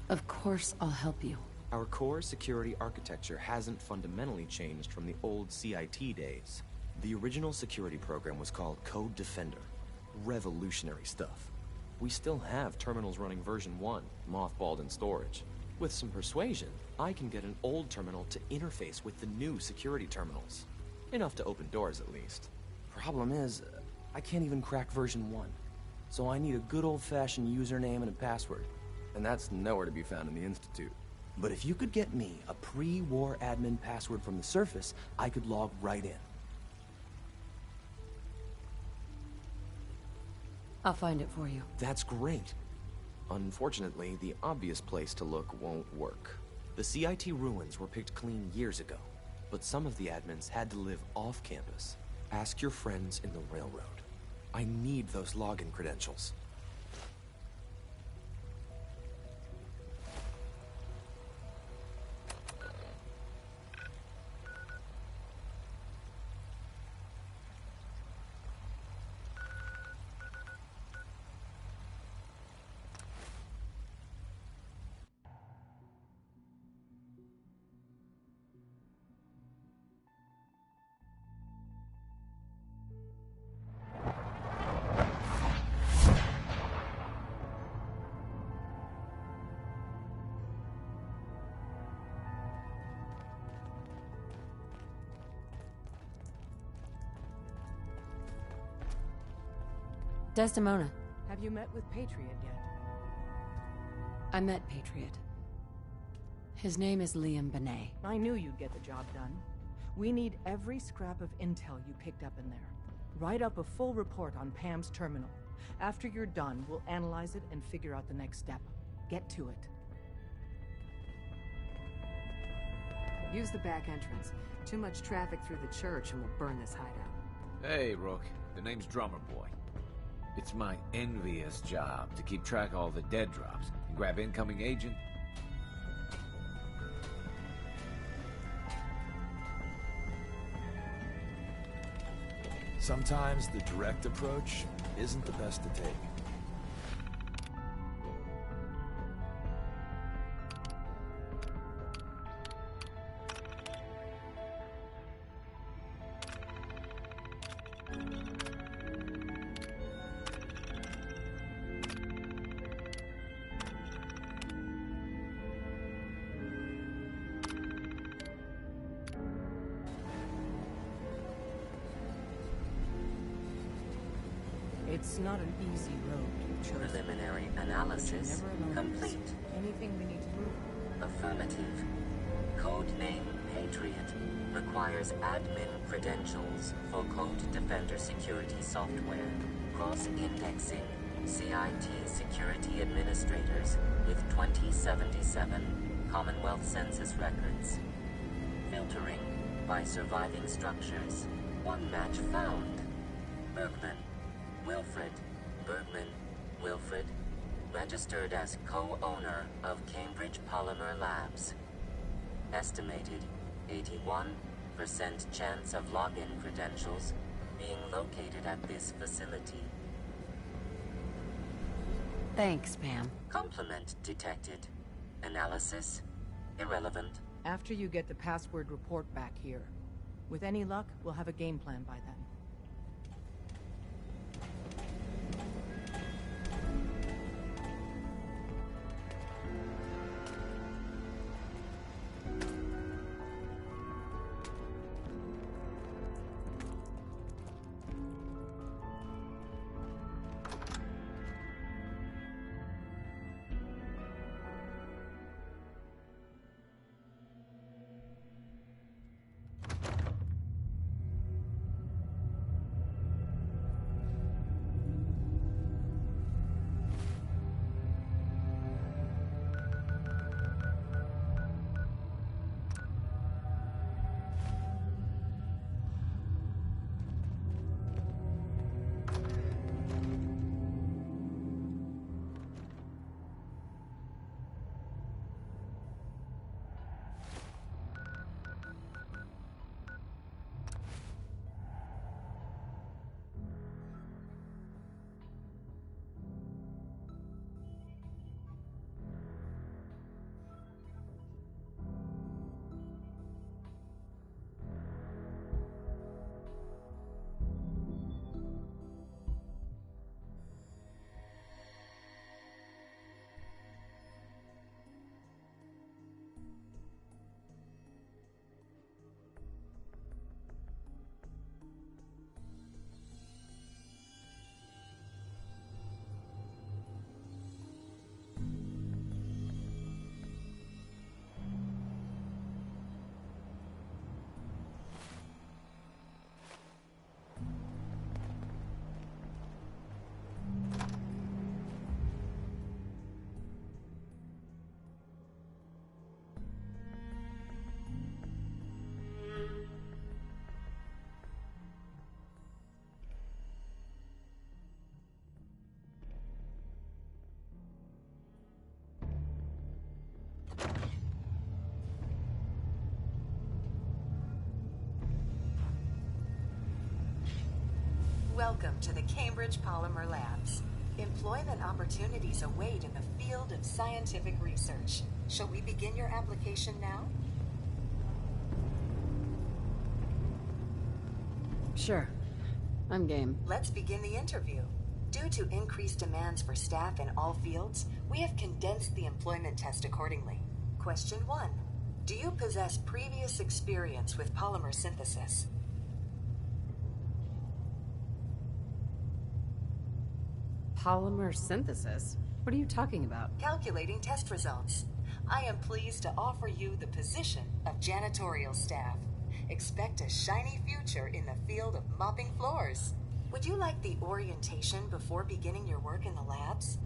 Of course I'll help you. Our core security architecture hasn't fundamentally changed from the old CIT days. The original security program was called Code Defender. Revolutionary stuff. We still have terminals running version 1, mothballed in storage. With some persuasion, I can get an old terminal to interface with the new security terminals. Enough to open doors, at least. Problem is, I can't even crack version 1. So I need a good old-fashioned username and a password. And that's nowhere to be found in the Institute. But if you could get me a pre-war admin password from the surface, I could log right in. I'll find it for you. That's great. Unfortunately, the obvious place to look won't work. The CIT ruins were picked clean years ago, but some of the admins had to live off campus. Ask your friends in the railroad. I need those login credentials. Desdemona. Have you met with Patriot yet? I met Patriot. His name is Liam Benet. I knew you'd get the job done. We need every scrap of intel you picked up in there. Write up a full report on Pam's terminal. After you're done, we'll analyze it and figure out the next step. Get to it. Use the back entrance. Too much traffic through the church and we'll burn this hideout. Hey, Rook. The name's Drummer Boy. It's my envious job to keep track of all the dead drops and grab incoming agent. Sometimes the direct approach isn't the best to take. It's not an easy road you've chosen. Preliminary analysis complete. Anything we need to move? Affirmative. Codename Patriot requires admin credentials for Code Defender security software. Cross-indexing CIT security administrators with 2077 Commonwealth Census records. Filtering by surviving structures. One match found. Bergman. Wilfred. Bergman. Wilfred. Registered as co-owner of Cambridge Polymer Labs. Estimated 81% chance of login credentials being located at this facility. Thanks, Pam. Complement detected. Analysis irrelevant. After you get the password report back here. With any luck, we'll have a game plan by then. Welcome to the Cambridge Polymer Labs. Employment opportunities await in the field of scientific research. Shall we begin your application now? Sure. I'm game. Let's begin the interview. Due to increased demands for staff in all fields, we have condensed the employment test accordingly. Question 1. Do you possess previous experience with polymer synthesis? Polymer synthesis? What are you talking about? Calculating test results. I am pleased to offer you the position of janitorial staff. Expect a shiny future in the field of mopping floors. Would you like the orientation before beginning your work in the labs?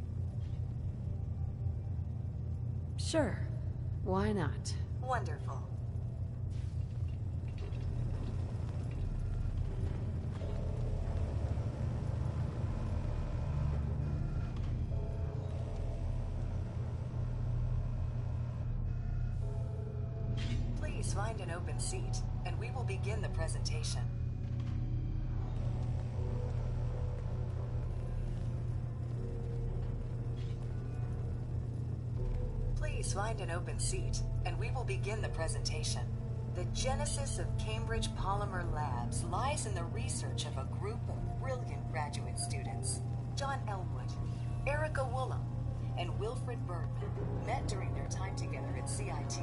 Sure. Why not? Wonderful. Please find an open seat, and we will begin the presentation. Please find an open seat, and we will begin the presentation. The genesis of Cambridge Polymer Labs lies in the research of a group of brilliant graduate students. John Elwood, Erica Woolham, and Wilfred Burton met during their time together at CIT.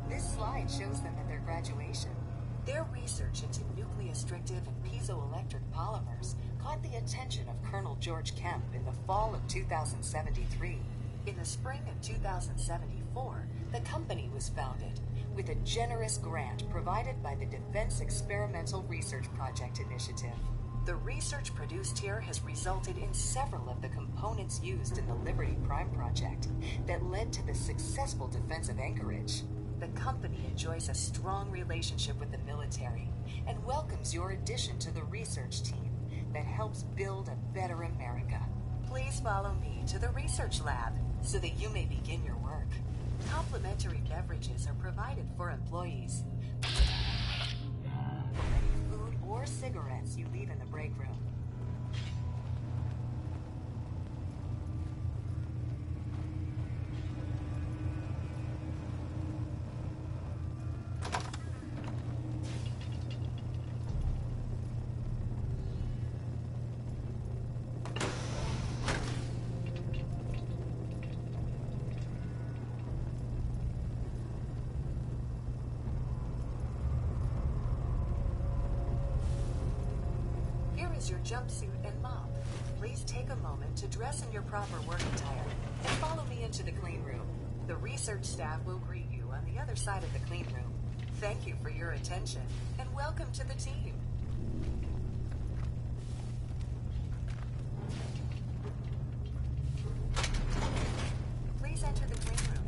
This slide shows them at their graduation. Their research into nucleostrictive and piezoelectric polymers caught the attention of Colonel George Kemp in the fall of 2073. In the spring of 2074, the company was founded, with a generous grant provided by the Defense Experimental Research Project Initiative. The research produced here has resulted in several of the components used in the Liberty Prime project that led to the successful defense of Anchorage. The company enjoys a strong relationship with the military and welcomes your addition to the research team that helps build a better America. Please follow me to the research lab so that you may begin your work. Complimentary beverages are provided for employees. Food or cigarettes you leave in the break room. Your jumpsuit and mop. Please take a moment to dress in your proper work attire and follow me into the clean room. The research staff will greet you on the other side of the clean room. Thank you for your attention and welcome to the team. Please enter the clean room.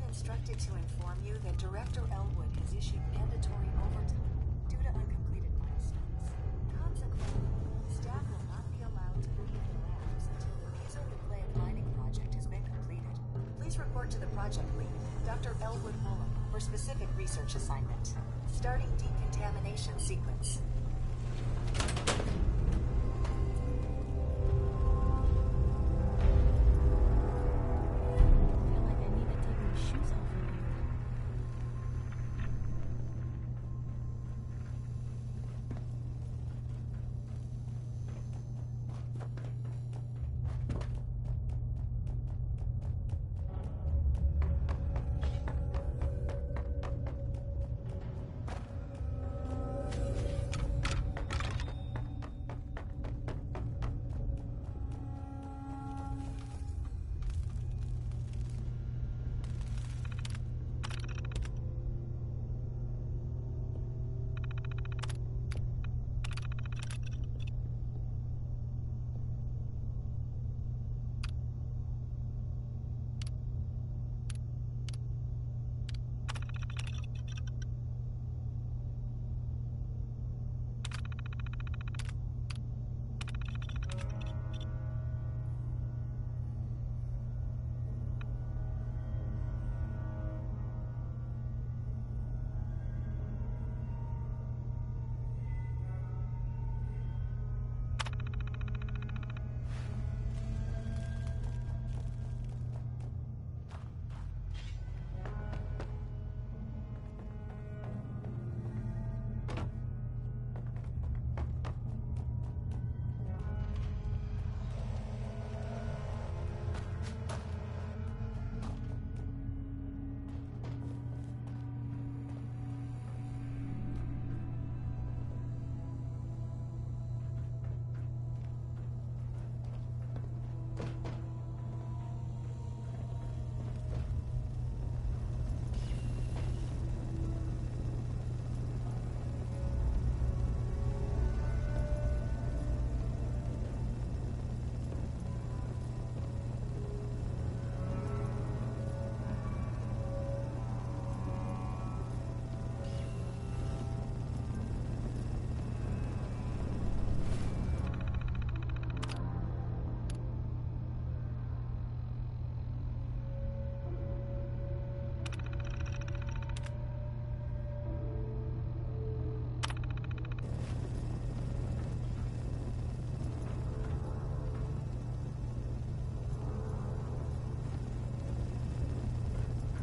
Instructed to inform you that Director Elwood has issued mandatory overtime due to uncompleted milestones. Consequently, staff will not be allowed to leave the labs until the piezonucleic mining project has been completed. Please report to the project lead, Dr. Elwood Woolham, for specific research assignment. Starting decontamination sequence.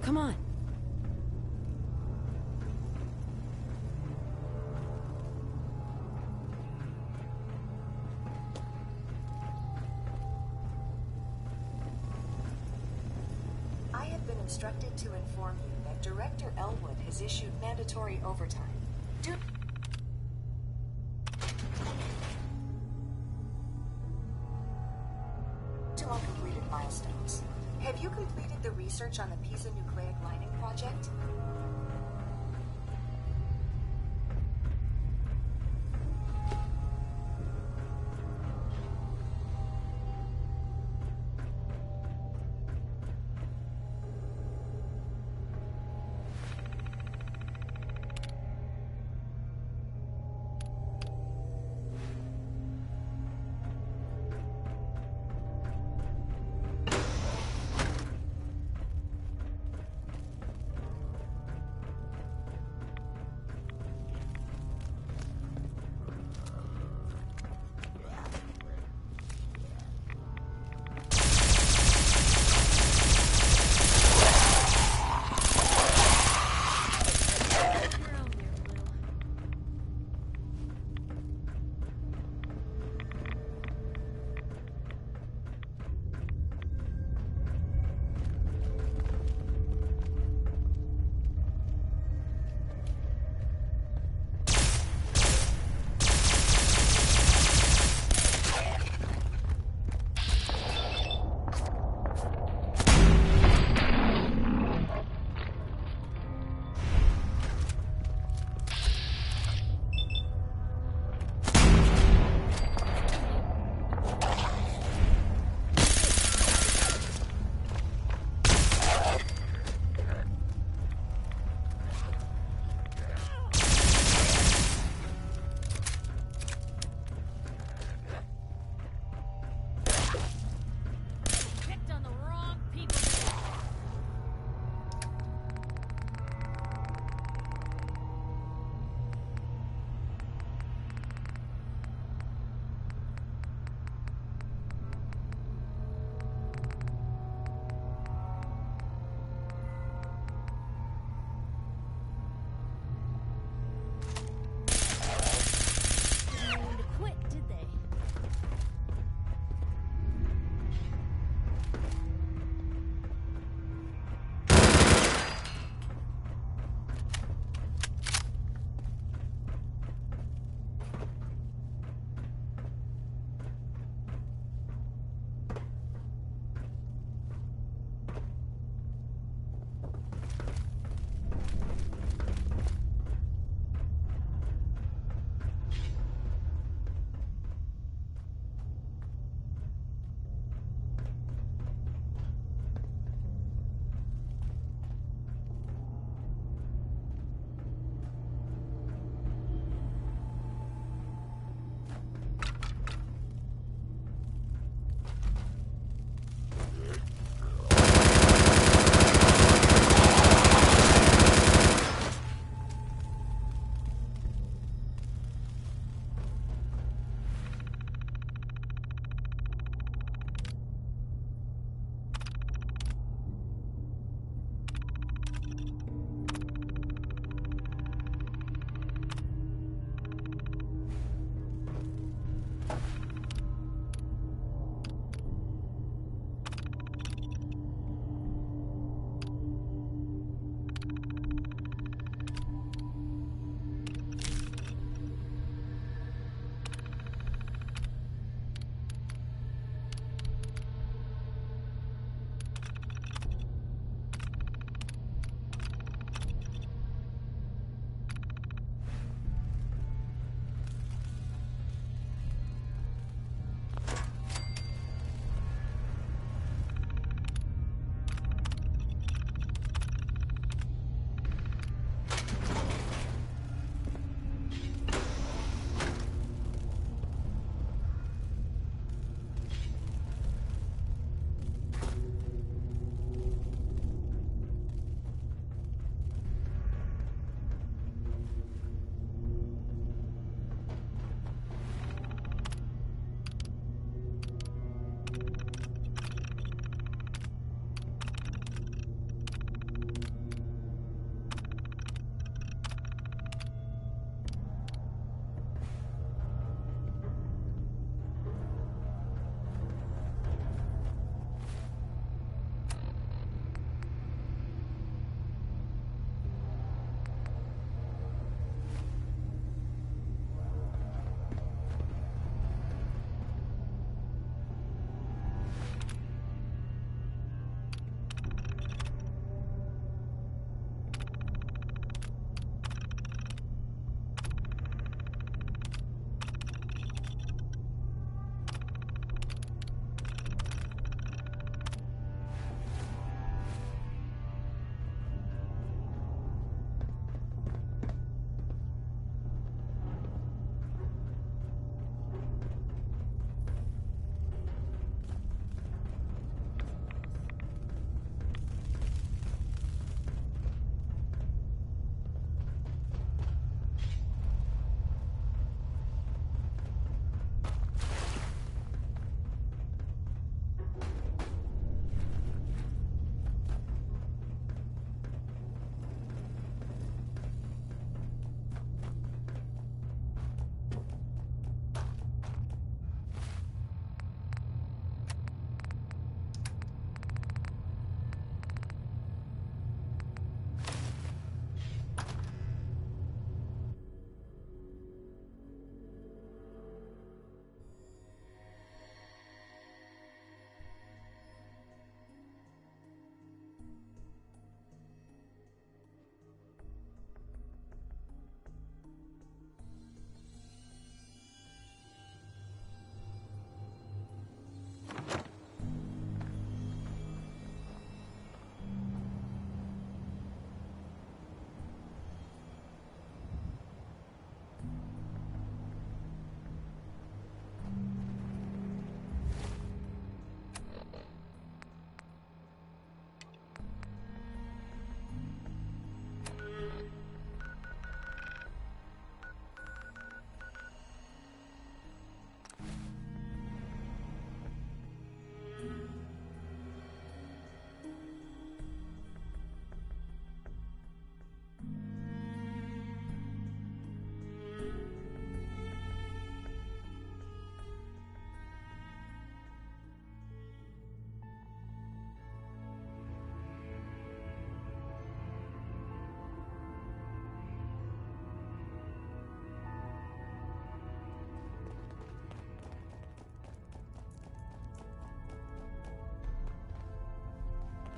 Come on. I have been instructed to inform you that Director Elwood has issued mandatory overtime. Due to uncompleted milestones. Have you completed the research on the Pisa nucleic lining project?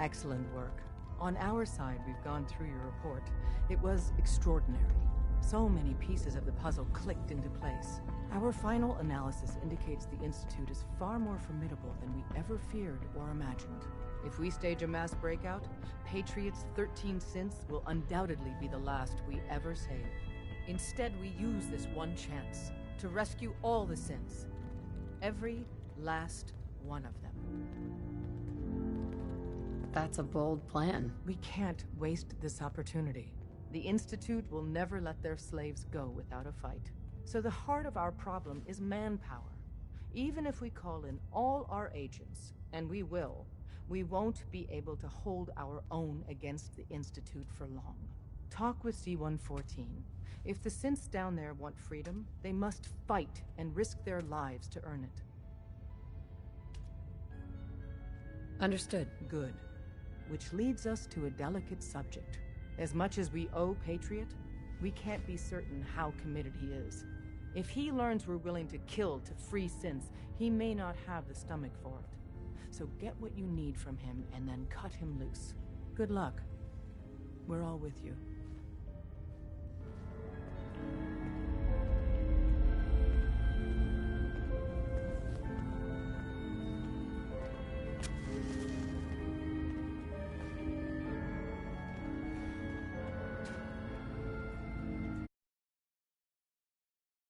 Excellent work. On our side, we've gone through your report. It was extraordinary. So many pieces of the puzzle clicked into place. Our final analysis indicates the Institute is far more formidable than we ever feared or imagined. If we stage a mass breakout, Patriot's 13 synths will undoubtedly be the last we ever save. Instead, we use this one chance to rescue all the synths. Every last one of them. That's a bold plan. We can't waste this opportunity. The Institute will never let their slaves go without a fight. So the heart of our problem is manpower. Even if we call in all our agents, and we will, we won't be able to hold our own against the Institute for long. Talk with C-114. If the synths down there want freedom, they must fight and risk their lives to earn it. Understood. Good. Which leads us to a delicate subject. As much as we owe Patriot, we can't be certain how committed he is. If he learns we're willing to kill to free synths, he may not have the stomach for it. So get what you need from him and then cut him loose. Good luck. We're all with you.